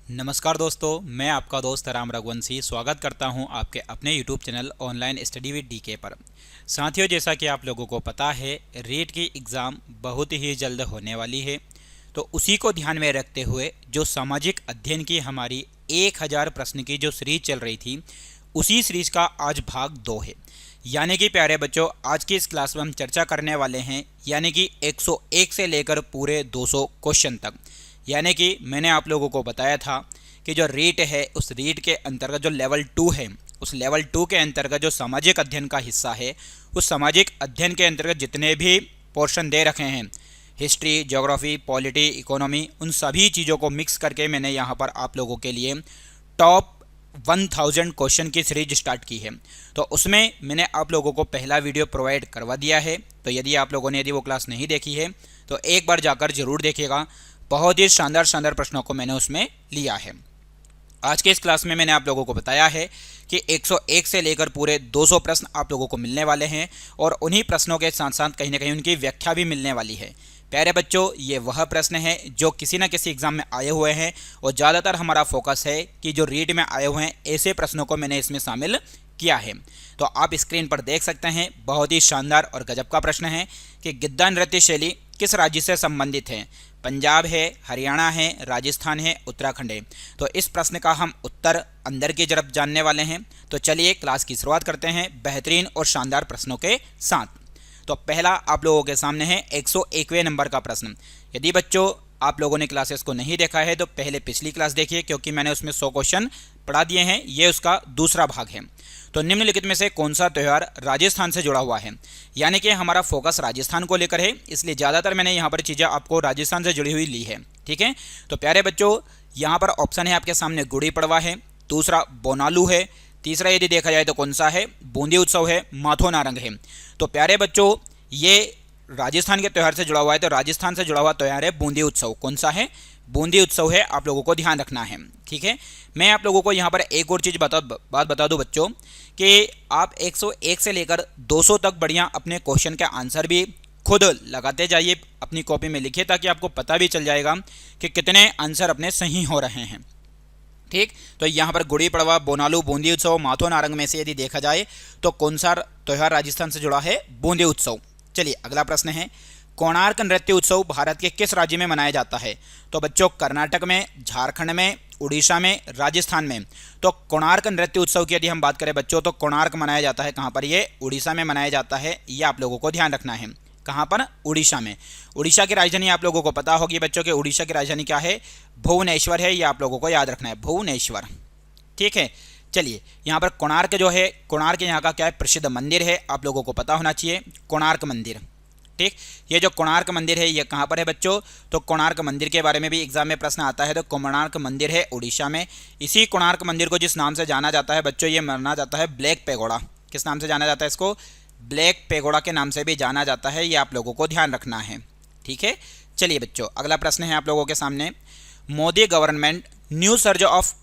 नमस्कार दोस्तों, मैं आपका दोस्त राम रघुवंशी स्वागत करता हूं आपके अपने YouTube channel online study with DK पर। साथियों, जैसा कि आप लोगों को पता है, रीट की एग्ज़ाम बहुत ही जल्द होने वाली है। तो उसी को ध्यान में रखते हुए जो सामाजिक अध्ययन की हमारी 1000 प्रश्न की जो सीरीज चल रही थी, उसी सीरीज का आज भाग 2 है। यानी कि प्यारे बच्चों, आज की इस क्लास में हम चर्चा करने वाले हैं यानी कि 101 से लेकर पूरे 200 क्वेश्चन तक। यानी कि मैंने आप लोगों को बताया था कि जो रीट है, उस रीट के अंतर्गत जो लेवल 2 है, उस लेवल 2 के अंतर्गत जो सामाजिक अध्ययन का हिस्सा है, उस सामाजिक अध्ययन के अंतर्गत जितने भी पोर्शन दे रखे हैं, हिस्ट्री, ज्योग्राफी, पॉलिटी, इकोनॉमी, उन सभी चीज़ों को मिक्स करके मैंने यहाँ पर आप लोगों के लिए टॉप 1000 क्वेश्चन की सीरीज स्टार्ट की है। तो उसमें मैंने आप लोगों को पहला वीडियो प्रोवाइड करवा दिया है। तो यदि आप लोगों ने वो क्लास नहीं देखी है तो एक बार जाकर जरूर देखिएगा। बहुत ही शानदार प्रश्नों को मैंने उसमें लिया है। आज के इस क्लास में मैंने आप लोगों को बताया है कि 101 से लेकर पूरे 200 प्रश्न आप लोगों को मिलने वाले हैं और उन्हीं प्रश्नों के साथ साथ कहीं ना कहीं उनकी व्याख्या भी मिलने वाली है। प्यारे बच्चों, ये वह प्रश्न है जो किसी न किसी एग्जाम में आए हुए हैं और ज़्यादातर हमारा फोकस है कि जो रीड में आए हुए हैं ऐसे प्रश्नों को मैंने इसमें शामिल किया है। तो आप स्क्रीन पर देख सकते हैं, बहुत ही शानदार और गजब का प्रश्न है कि गिद्दा नृत्य शैली किस राज्य से संबंधित है। पंजाब है, हरियाणा है, राजस्थान है, उत्तराखंड है। तो इस प्रश्न का हम उत्तर अंदर की तरफ जानने वाले हैं। तो चलिए क्लास की शुरुआत करते हैं बेहतरीन और शानदार प्रश्नों के साथ। तो पहला आप लोगों के सामने है 101वें नंबर का प्रश्न। यदि बच्चों आप लोगों ने क्लासेस को नहीं देखा है तो पहले पिछली क्लास देखिए, क्योंकि मैंने उसमें 100 क्वेश्चन पढ़ा दिए हैं। ये उसका दूसरा भाग है। तो निम्नलिखित में से कौन सा त्यौहार राजस्थान से जुड़ा हुआ है। यानी कि हमारा फोकस राजस्थान को लेकर है, इसलिए ज़्यादातर मैंने यहाँ पर चीज़ें आपको राजस्थान से जुड़ी हुई ली है। ठीक है। तो प्यारे बच्चों, यहाँ पर ऑप्शन है आपके सामने गुड़ी पड़वा है, दूसरा बोनालू है, तीसरा यदि देखा जाए तो कौन सा है, बूंदी उत्सव है, माथो नारंग है। तो प्यारे बच्चों, ये राजस्थान के त्यौहार से जुड़ा हुआ है। तो राजस्थान से जुड़ा हुआ त्यौहार है बूंदी उत्सव। कौन सा है? बूंदी उत्सव है। आप लोगों को ध्यान रखना है। ठीक है। मैं आप लोगों को यहाँ पर एक और चीज़ बात बता दूं बच्चों कि आप 101 से लेकर 200 तक बढ़िया अपने क्वेश्चन के आंसर भी खुद लगाते जाइए, अपनी कॉपी में लिखिए, ताकि आपको पता भी चल जाएगा कि कितने आंसर अपने सही हो रहे हैं। ठीक। तो यहाँ पर गुड़ी पड़वा, बोनालू, बूंदी उत्सव, माथो नारंग में से यदि देखा जाए तो कौन सा त्यौहार राजस्थान से जुड़ा है? बूंदी उत्सव। चलिए अगला प्रश्न है, कोणार्क नृत्य उत्सव भारत के किस राज्य में मनाया जाता है? तो बच्चों, कर्नाटक में, झारखंड में, उड़ीसा में, राजस्थान में। तो कोणार्क नृत्य उत्सव की यदि हम बात करें बच्चों, तो कोणार्क मनाया जाता है कहाँ पर? ये उड़ीसा में मनाया जाता है। ये आप लोगों को ध्यान रखना है। कहाँ पर? उड़ीसा में। उड़ीसा की राजधानी आप लोगों को पता होगी बच्चों के उड़ीसा की राजधानी क्या है? भुवनेश्वर है। ये आप लोगों को याद रखना है, भुवनेश्वर। ठीक है। चलिए, यहाँ पर कोणार्क जो है, कोणार्क यहाँ का क्या है? प्रसिद्ध मंदिर है। आप लोगों को पता होना चाहिए, कोणार्क मंदिर। ठीक। ये जो कोणार्क मंदिर है ये कहाँ पर है बच्चों? तो कोणार्क मंदिर के बारे में भी एग्जाम में प्रश्न आता है। तो कोणार्क मंदिर है उड़ीसा में। इसी कोणार्क मंदिर को जिस नाम से जाना जाता है बच्चों, ये माना जाता है ब्लैक पेगोडा। किस नाम से जाना जाता है इसको? ब्लैक पेगोडा के नाम से भी जाना जाता है। ये आप लोगों को ध्यान रखना है। ठीक है। चलिए बच्चों, अगला प्रश्न है आप लोगों के सामने, Modi government new surge of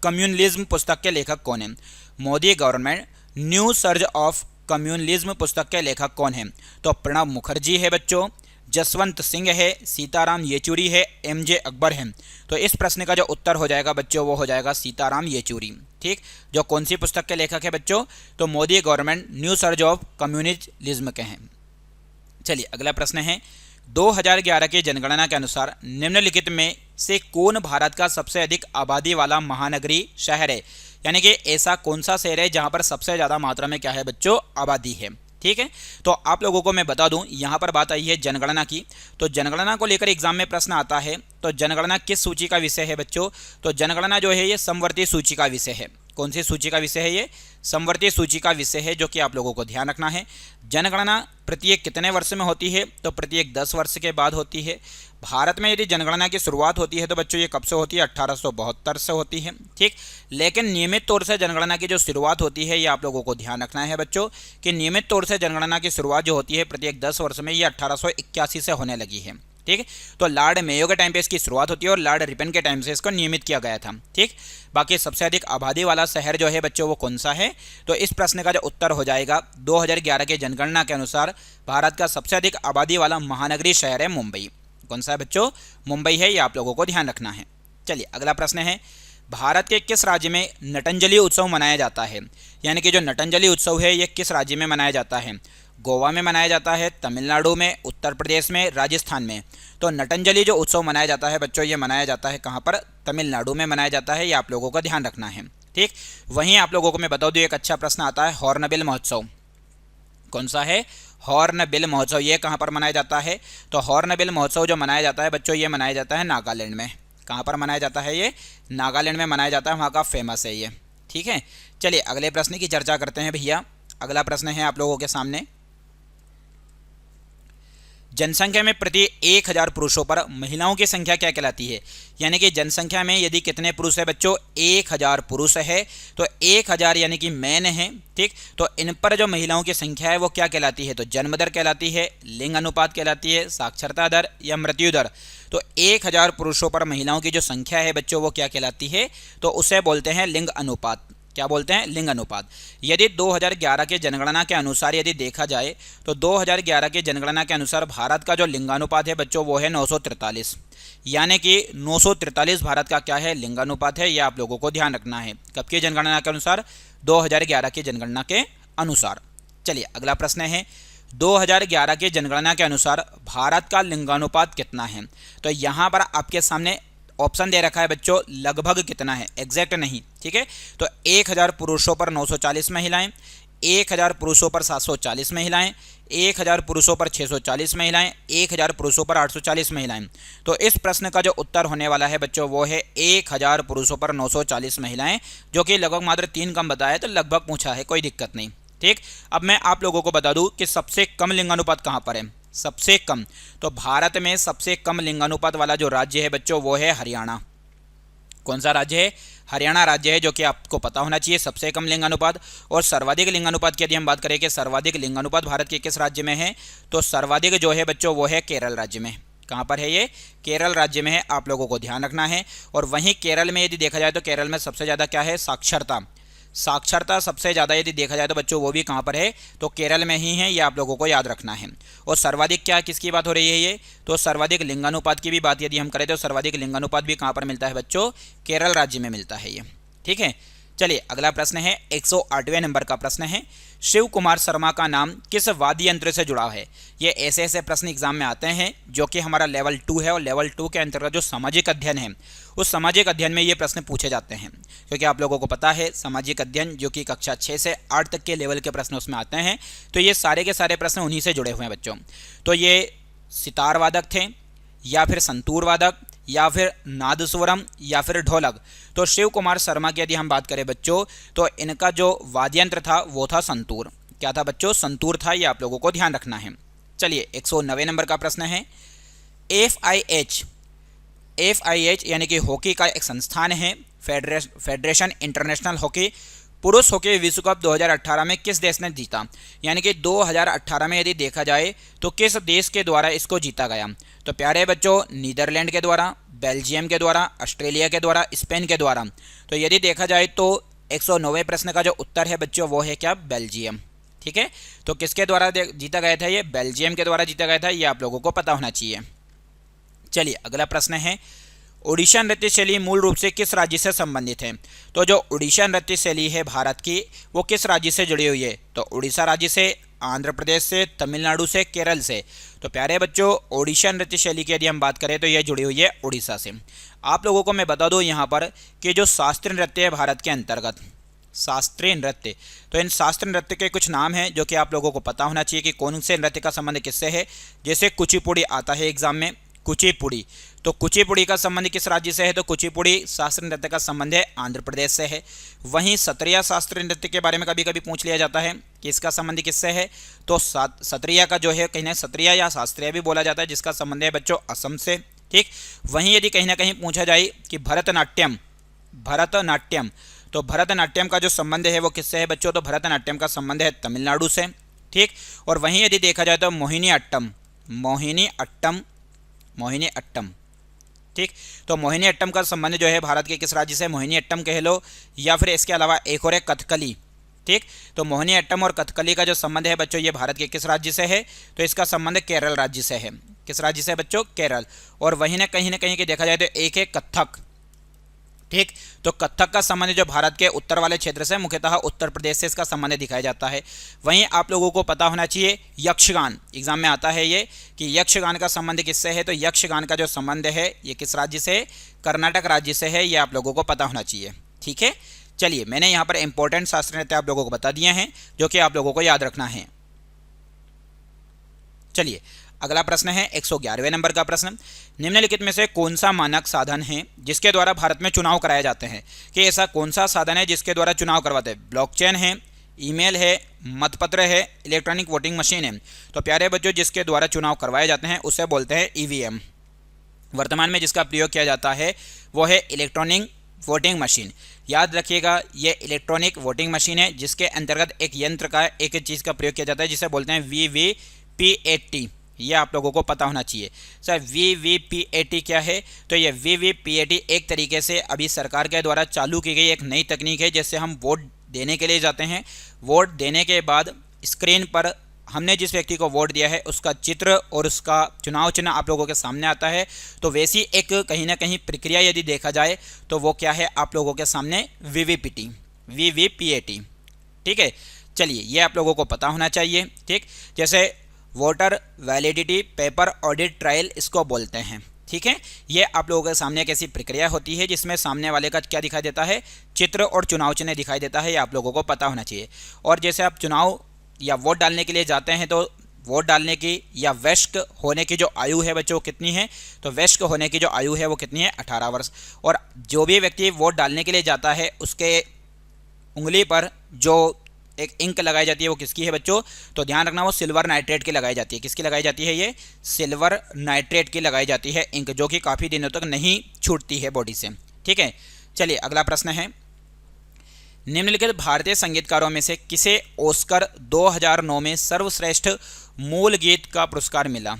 communalism पुस्तक के लेखक कौन है? Modi government new surge of communalism पुस्तक के लेखक कौन है? तो प्रणब मुखर्जी है बच्चों, जसवंत सिंह है, सीताराम येचुरी है, एमजे अकबर है। तो इस प्रश्न का जो उत्तर हो जाएगा बच्चों वो हो जाएगा सीताराम येचुरी। ठीक। जो कौन सी पुस्तक के लेखक है बच्चों? तो Modi government new surge of communalism के हैं। चलिए अगला प्रश्न है, 2011 की जनगणना के अनुसार निम्नलिखित में से कौन भारत का सबसे अधिक आबादी वाला महानगरीय शहर है? यानी कि ऐसा कौन सा शहर है जहां पर सबसे ज़्यादा मात्रा में क्या है बच्चों? आबादी है। ठीक है। तो आप लोगों को मैं बता दूं, यहाँ पर बात आई है जनगणना की। तो जनगणना को लेकर एग्जाम में प्रश्न आता है। तो जनगणना किस सूची का विषय है बच्चों? तो जनगणना जो है ये समवर्ती सूची का विषय है। कौन सी सूची का विषय है? ये समवर्ती सूची का विषय है, जो कि आप लोगों को ध्यान रखना है। जनगणना प्रत्येक कितने वर्ष में होती है? तो प्रत्येक 10 वर्ष के बाद होती है। भारत में यदि जनगणना की शुरुआत होती है तो बच्चों ये कब से होती है? 1872 से होती है। ठीक। लेकिन नियमित तौर से जनगणना की जो शुरुआत होती है, ये आप लोगों को ध्यान रखना है बच्चों कि नियमित तौर से जनगणना की शुरुआत जो होती है प्रत्येक 10 वर्ष में, ये 1881 से होने लगी है। ठीक है। तो लॉर्ड मेयो के टाइम पे इसकी शुरुआत होती है और लॉर्ड रिपन के टाइम से इसको नियमित किया गया था। ठीक। बाकी सबसे अधिक आबादी वाला शहर जो है बच्चों वो कौन सा है? तो इस प्रश्न का जो उत्तर हो जाएगा 2011 के जनगणना के अनुसार भारत का सबसे अधिक आबादी वाला महानगरीय शहर है मुंबई। कौन सा है बच्चों? मुंबई है। ये आप लोगों को ध्यान रखना है। चलिए अगला प्रश्न है, भारत के किस राज्य में नटंजलि उत्सव मनाया जाता है? यानी कि जो नटंजलि उत्सव है ये किस राज्य में मनाया जाता है? गोवा में मनाया जाता है, तमिलनाडु में, उत्तर प्रदेश में, राजस्थान में। तो नटंजलि जो उत्सव मनाया जाता है बच्चों, ये मनाया जाता है कहाँ पर? तमिलनाडु में मनाया जाता है। ये आप लोगों को ध्यान रखना है, ठीक। वहीं आप लोगों को मैं बता दूँ, एक अच्छा प्रश्न आता है, हॉर्नबिल महोत्सव कौन सा है? हॉर्नबिल महोत्सव। ये कहाँ पर मनाया जाता है? तो हॉर्नबिल महोत्सव जो मनाया जाता है बच्चों, ये मनाया जाता है नागालैंड में। कहाँ पर मनाया जाता है? ये नागालैंड में मनाया जाता है, वहाँ का फेमस है ये, ठीक है। चलिए अगले प्रश्न की चर्चा करते हैं भैया। अगला प्रश्न है आप लोगों के सामने, जनसंख्या में प्रति 1000 पुरुषों पर महिलाओं की संख्या क्या कहलाती है? यानी कि जनसंख्या में यदि कितने पुरुष है बच्चों? 1000 पुरुष है, तो 1000 यानी कि मैन है, ठीक। तो इन पर जो महिलाओं की संख्या है वो क्या कहलाती है? तो जन्म दर कहलाती है, लिंग अनुपात कहलाती है, साक्षरता दर या मृत्यु दर। तो 1000 पुरुषों पर महिलाओं की जो संख्या है बच्चों वो क्या कहलाती है? तो उसे बोलते हैं लिंग अनुपात। क्या बोलते हैं? लिंग अनुपात। यदि 2011 के जनगणना के अनुसार यदि देखा जाए तो 2011 के जनगणना के अनुसार भारत का जो लिंगानुपात है बच्चों वो है 943। यानी कि 943 भारत का क्या है? लिंगानुपात है। यह आप लोगों को ध्यान रखना है। कब की जनगणना के अनुसार? 2011 की जनगणना के अनुसार। चलिए अगला प्रश्न है, 2011 की जनगणना के अनुसार भारत का लिंगानुपात कितना है? तो यहाँ पर आपके सामने ऑप्शन दे रखा है बच्चों, लगभग कितना है, एग्जैक्ट नहीं, ठीक है। तो 1000 पुरुषों पर 940 महिलाएं, 1000 पुरुषों पर 740 महिलाएं, 1000 पुरुषों पर 640 महिलाएं, 1000 पुरुषों पर 840 महिलाएं। तो इस प्रश्न का जो उत्तर होने वाला है बच्चों वो है 1000 पुरुषों पर 940 महिलाएं, जो कि लगभग मात्र 3 कम बताया, तो लगभग पूछा है, कोई दिक्कत नहीं, ठीक। अब मैं आप लोगों को बता दूं कि सबसे कम लिंगानुपात कहाँ पर है? सबसे कम, तो भारत में सबसे कम लिंगानुपात वाला जो राज्य है बच्चों वो है हरियाणा। कौन सा राज्य है? हरियाणा राज्य है, जो कि आपको पता होना चाहिए, सबसे कम लिंगानुपात। और सर्वाधिक लिंगानुपात की यदि हम बात करें कि सर्वाधिक लिंगानुपात भारत के किस राज्य में है, तो सर्वाधिक जो है बच्चों वो है केरल राज्य में। कहाँ पर है ये? केरल राज्य में है, आप लोगों को ध्यान रखना है। और वहीं केरल में यदि देखा जाए तो केरल में सबसे ज़्यादा क्या है? साक्षरता। साक्षरता सबसे ज़्यादा यदि देखा जाए तो बच्चों वो भी कहाँ पर है? तो केरल में ही है, ये आप लोगों को याद रखना है। और सर्वाधिक क्या, किसकी बात हो रही है ये? तो सर्वाधिक लिंगानुपात की भी बात यदि हम करें तो सर्वाधिक लिंगानुपात भी कहाँ पर मिलता है बच्चों? केरल राज्य में मिलता है ये, ठीक है। चलिए अगला प्रश्न है, 108वें नंबर का प्रश्न है, शिव कुमार शर्मा का नाम किस वाद्य यंत्र से जुड़ा है? ये ऐसे ऐसे प्रश्न एग्जाम में आते हैं जो कि हमारा लेवल 2 है, और लेवल 2 के अंतर्गत जो सामाजिक अध्ययन है उस सामाजिक अध्ययन में ये प्रश्न पूछे जाते हैं। क्योंकि आप लोगों को पता है सामाजिक अध्ययन जो कि कक्षा 6 से 8 तक के लेवल के प्रश्न उसमें आते हैं, तो ये सारे के सारे प्रश्न उन्हीं से जुड़े हुए हैं बच्चों। तो ये सितार वादक थे, या फिर संतूर वादक, या फिर नादस्वरम, या फिर ढोलक। तो शिव कुमार शर्मा की यदि हम बात करें बच्चों, तो इनका जो वाद्य यंत्र था वो था संतूर। क्या था बच्चों? संतूर था, ये आप लोगों को ध्यान रखना है। चलिए 109वें नंबर का प्रश्न है, FIH यानी कि हॉकी का एक संस्थान है, फेडरेशन इंटरनेशनल हॉकी, पुरुष हॉकी विश्व कप 2018 में किस देश ने जीता? यानी कि 2018 में यदि देखा जाए तो किस देश के द्वारा इसको जीता गया? तो प्यारे बच्चों, नीदरलैंड के द्वारा, बेल्जियम के द्वारा, ऑस्ट्रेलिया के द्वारा, स्पेन के द्वारा। तो यदि देखा जाए तो 109वें प्रश्न का जो उत्तर है बच्चों वो है क्या? बेल्जियम, ठीक है। तो किसके द्वारा जीता गया था? ये बेल्जियम के द्वारा जीता गया था, ये आप लोगों को पता होना चाहिए। चलिए अगला प्रश्न है, ओडिशा नृत्य शैली मूल रूप से किस राज्य से संबंधित है? तो जो ओडिशा नृत्य शैली है भारत की वो किस राज्य से जुड़ी हुई है? तो उड़ीसा राज्य से, आंध्र प्रदेश से, तमिलनाडु से, केरल से। तो प्यारे बच्चों, ओडिशा नृत्य शैली की यदि हम बात करें तो यह जुड़ी हुई है उड़ीसा से। आप लोगों को मैं बता दूं यहाँ पर कि जो शास्त्रीय नृत्य है भारत के अंतर्गत, शास्त्रीय नृत्य, तो इन शास्त्रीय नृत्य के कुछ नाम हैं जो कि आप लोगों को पता होना चाहिए कि कौन से नृत्य का संबंध किससे है। जैसे कुचिपुड़ी आता है एग्जाम में, कुचिपुड़ी, तो कुचिपुड़ी का संबंध किस राज्य से है? तो कुचिपुड़ी शास्त्रीय नृत्य का संबंध है आंध्र प्रदेश से है। वहीं सत्रिया शास्त्रीय नृत्य के बारे में कभी कभी पूछ लिया जाता है कि इसका संबंध किससे है? तो सत्रिया का जो है, कहीं ना सत्रिया या शास्त्रीय भी बोला जाता है, जिसका संबंध है बच्चों असम से, ठीक। वहीं यदि कहीं ना कहीं पूछा जाए कि भरतनाट्यम, भरतनाट्यम, तो भरतनाट्यम का जो संबंध है वो किससे है बच्चों? तो भरतनाट्यम का संबंध है तमिलनाडु से, ठीक। और वहीं यदि देखा जाए तो मोहिनी अट्टम, मोहिनी अट्टम, मोहिनी अट्टम, ठीक। तो मोहिनी अट्टम का संबंध जो है भारत के किस राज्य से? मोहिनी अट्टम कह लो, या फिर इसके अलावा एक और है कथकली, ठीक। तो मोहिनी अट्टम और कथकली का जो संबंध है बच्चों ये भारत के किस राज्य से है? तो इसका संबंध केरल राज्य से है। किस राज्य से बच्चों? केरल। और वहीं ना कहीं कि देखा जाए तो एक है कथक, ठीक। तो कथक का संबंध जो भारत के उत्तर वाले क्षेत्र से, मुख्यतः उत्तर प्रदेश से इसका संबंध दिखाया जाता है। वहीं आप लोगों को पता होना चाहिए यक्षगान, एग्जाम में आता है ये कि यक्षगान का संबंध किससे है। तो यक्षगान का जो संबंध है ये किस राज्य से, कर्नाटक राज्य से है, ये आप लोगों को पता होना चाहिए। ठीक है, चलिए मैंने यहाँ पर इंपॉर्टेंट शास्त्रीय नृत्य आप लोगों को बता दिए हैं जो कि आप लोगों को याद रखना है। चलिए अगला प्रश्न है 111वें नंबर का प्रश्न। निम्नलिखित में से कौन सा मानक साधन है जिसके द्वारा भारत में चुनाव कराए जाते हैं। कि ऐसा कौन सा साधन है जिसके द्वारा चुनाव करवाते हैं। ब्लॉकचेन है, ईमेल है, मतपत्र है, इलेक्ट्रॉनिक वोटिंग मशीन है। तो प्यारे बच्चों, जिसके द्वारा चुनाव करवाए जाते हैं उसे बोलते हैं ईवीएम। वर्तमान में जिसका प्रयोग किया जाता है वो है इलेक्ट्रॉनिक वोटिंग मशीन। याद रखिएगा, ये इलेक्ट्रॉनिक वोटिंग मशीन है जिसके अंतर्गत एक यंत्र का, एक चीज़ का प्रयोग किया जाता है जिसे बोलते हैं VVPAT। ये आप लोगों को पता होना चाहिए। सर VVPAT क्या है। तो ये VVPAT एक तरीके से अभी सरकार के द्वारा चालू की गई एक नई तकनीक है जिससे हम वोट देने के लिए जाते हैं। वोट देने के बाद स्क्रीन पर हमने जिस व्यक्ति को वोट दिया है उसका चित्र और उसका चुनाव चिन्ह आप लोगों के सामने आता है। तो वैसी एक कहीं ना कहीं प्रक्रिया यदि देखा जाए तो वो क्या है आप लोगों के सामने VVPAT। ठीक है, चलिए ये आप लोगों को पता होना चाहिए। ठीक, जैसे voter validity paper audit trial इसको बोलते हैं। ठीक है, ये आप लोगों के सामने एक ऐसी प्रक्रिया होती है जिसमें सामने वाले का क्या दिखाई देता है, चित्र और चुनाव चिन्ह दिखाई देता है। ये आप लोगों को पता होना चाहिए। और जैसे आप चुनाव या वोट डालने के लिए जाते हैं तो वोट डालने की या वयस्क होने की जो आयु है बच्चों कितनी है। तो वयस्क होने की जो आयु है वो कितनी है, 18 वर्ष। और जो भी व्यक्ति वोट डालने के लिए जाता है उसके उंगली पर जो एक इंक लगाई जाती है वो किसकी है बच्चों। तो ध्यान रखना वो सिल्वर नाइट्रेट की लगाई जाती है। किसकी लगाई जाती है, ये सिल्वर नाइट्रेट की लगाई जाती है इंक, जो कि काफ़ी दिनों तक नहीं छूटती है बॉडी से। ठीक है, चलिए अगला प्रश्न है। निम्नलिखित भारतीय संगीतकारों में से किसे ऑस्कर 2009 में सर्वश्रेष्ठ मूल गीत का पुरस्कार मिला।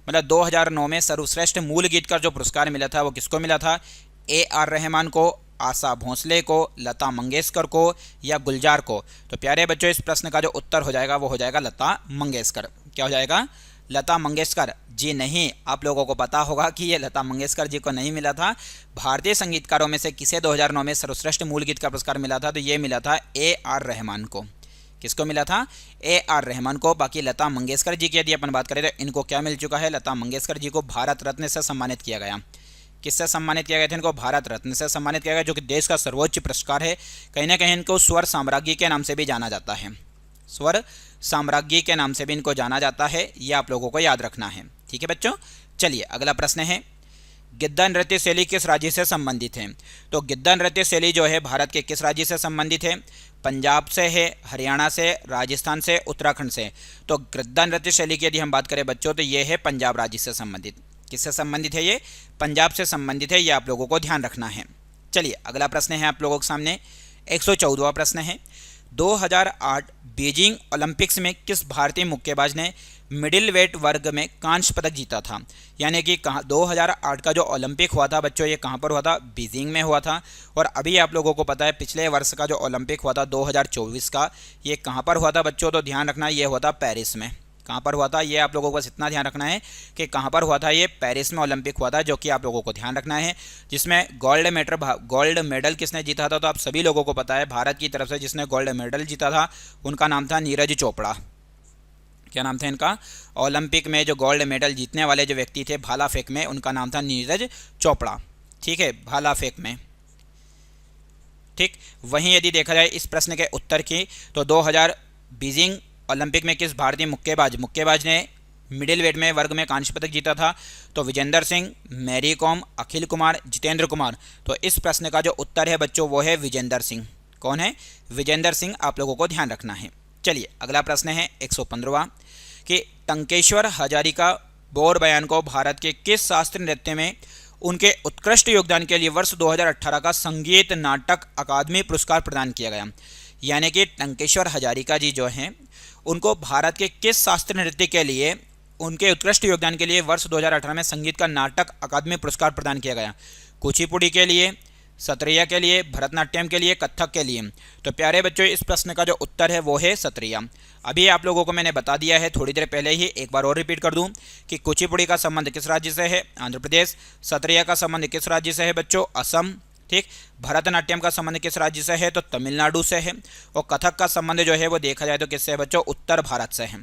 मतलब 2009 में सर्वश्रेष्ठ मूल गीत का जो पुरस्कार मिला था वो किसको मिला था। AR रहमान को, आशा भोसले को, लता मंगेशकर को या गुलजार को। तो प्यारे बच्चों, इस प्रश्न का जो उत्तर हो जाएगा वो हो जाएगा लता मंगेशकर। क्या हो जाएगा, लता मंगेशकर जी नहीं। आप लोगों को पता होगा कि ये लता मंगेशकर जी को नहीं मिला था। भारतीय संगीतकारों में से किसे 2009 में सर्वश्रेष्ठ मूल गीत का पुरस्कार मिला था। तो ये मिला था AR रहमान को। किसको मिला था, AR रहमान को। बाकी लता मंगेशकर जी की यदि अपन बात करें तो इनको क्या मिल चुका है, लता मंगेशकर जी को भारत रत्न से सम्मानित किया गया। किससे सम्मानित किया गया था इनको, भारत रत्न से सम्मानित किया गया, जो कि देश का सर्वोच्च पुरस्कार है। कहीं ना कहीं इनको स्वर साम्राज्ञी के नाम से भी जाना जाता है। स्वर साम्राज्ञी के नाम से भी इनको जाना जाता है। ये आप लोगों को याद रखना है। ठीक है बच्चों, चलिए अगला प्रश्न है। गिद्दा नृत्य शैली किस राज्य से संबंधित है। तो गिद्दा नृत्य शैली जो है भारत के किस राज्य से संबंधित है। पंजाब से है, हरियाणा से, राजस्थान से, उत्तराखंड से। तो गिद्दा नृत्य शैली की यदि हम बात करें बच्चों तो ये है पंजाब राज्य से संबंधित। किससे संबंधित है, ये पंजाब से संबंधित है। ये आप लोगों को ध्यान रखना है। चलिए अगला प्रश्न है आप लोगों के सामने 114वां प्रश्न है। 2008 बीजिंग ओलंपिक्स में किस भारतीय मुक्केबाज ने मिडिल वेट वर्ग में कांस्य पदक जीता था। यानी कि कहाँ 2008 का जो ओलंपिक हुआ था बच्चों, ये कहाँ पर हुआ था, बीजिंग में हुआ था। और अभी आप लोगों को पता है पिछले वर्ष का जो ओलंपिक हुआ था 2024 का, ये कहाँ पर हुआ था बच्चों। तो ध्यान रखना ये हुआ था पेरिस में। कहाँ पर हुआ था, ये आप लोगों को बस इतना ध्यान रखना है कि कहाँ पर हुआ था, ये पेरिस में ओलंपिक हुआ था, जो कि आप लोगों को ध्यान रखना है। जिसमें गोल्ड मेडल किसने जीता था। तो आप सभी लोगों को पता है भारत की तरफ से जिसने गोल्ड मेडल जीता था उनका नाम था नीरज चोपड़ा। क्या नाम था इनका, ओलंपिक में जो गोल्ड मेडल जीतने वाले जो व्यक्ति थे भाला फेंक में, उनका नाम था नीरज चोपड़ा। ठीक है, भाला फेंक में। ठीक, वहीं यदि देखा जाए इस प्रश्न के उत्तर की तो 2000 बीजिंग ओलंपिक में किस भारतीय मुक्केबाज ने मिडिल वेट में वर्ग में कांस्य पदक जीता था। तो विजेंदर सिंह, मैरी कॉम, अखिल कुमार, जितेंद्र कुमार। तो इस प्रश्न का जो उत्तर है बच्चों वो है विजेंदर सिंह। कौन है, विजेंदर सिंह। आप लोगों को ध्यान रखना है। चलिए अगला प्रश्न है 115वां कि टंकेश्वर हजारिका बोर बयान को भारत के किस शास्त्रीय नृत्य में उनके उत्कृष्ट योगदान के लिए वर्ष 2018 का संगीत नाटक अकादमी पुरस्कार प्रदान किया गया। यानी कि टंकेश्वर हजारिका जी जो हैं उनको भारत के किस शास्त्रीय नृत्य के लिए उनके उत्कृष्ट योगदान के लिए वर्ष 2018 में संगीत का नाटक अकादमी पुरस्कार प्रदान किया गया। कुचिपुड़ी के लिए, सत्रिया के लिए, भरतनाट्यम के लिए, कथक के लिए। तो प्यारे बच्चों इस प्रश्न का जो उत्तर है वो है सत्रिया। अभी आप लोगों को मैंने बता दिया है थोड़ी देर पहले ही, एक बार और रिपीट कर दूं कि कुचिपुड़ी का संबंध किस राज्य से है, आंध्र प्रदेश। सत्रिया का संबंध किस राज्य से है बच्चों, असम। ठीक। भरतनाट्यम का संबंध किस राज्य से है? तो तमिलनाडु से है। और कथक का संबंध जो है वो देखा जाए तो किससे है बच्चों? उत्तर भारत से है।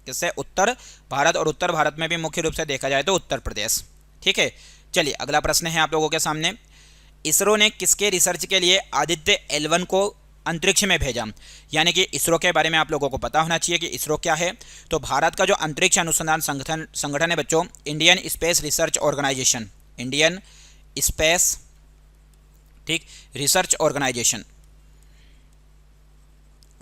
किससे? उत्तर भारत। और उत्तर भारत में भी मुख्य रूप से देखा जाए तो उत्तर प्रदेश। ठीक है, चलिए अगला प्रश्न है आप लोगों के सामने। इसरो ने किसके रिसर्च के लिए आदित्य L1 को अंतरिक्ष में भेजा? यानी कि इसरो के बारे में आप लोगों को पता होना चाहिए कि इसरो क्या है। तो भारत का जो अंतरिक्ष अनुसंधान संगठन है बच्चों, Indian space research organisation, Indian space, ठीक, रिसर्च ऑर्गेनाइजेशन,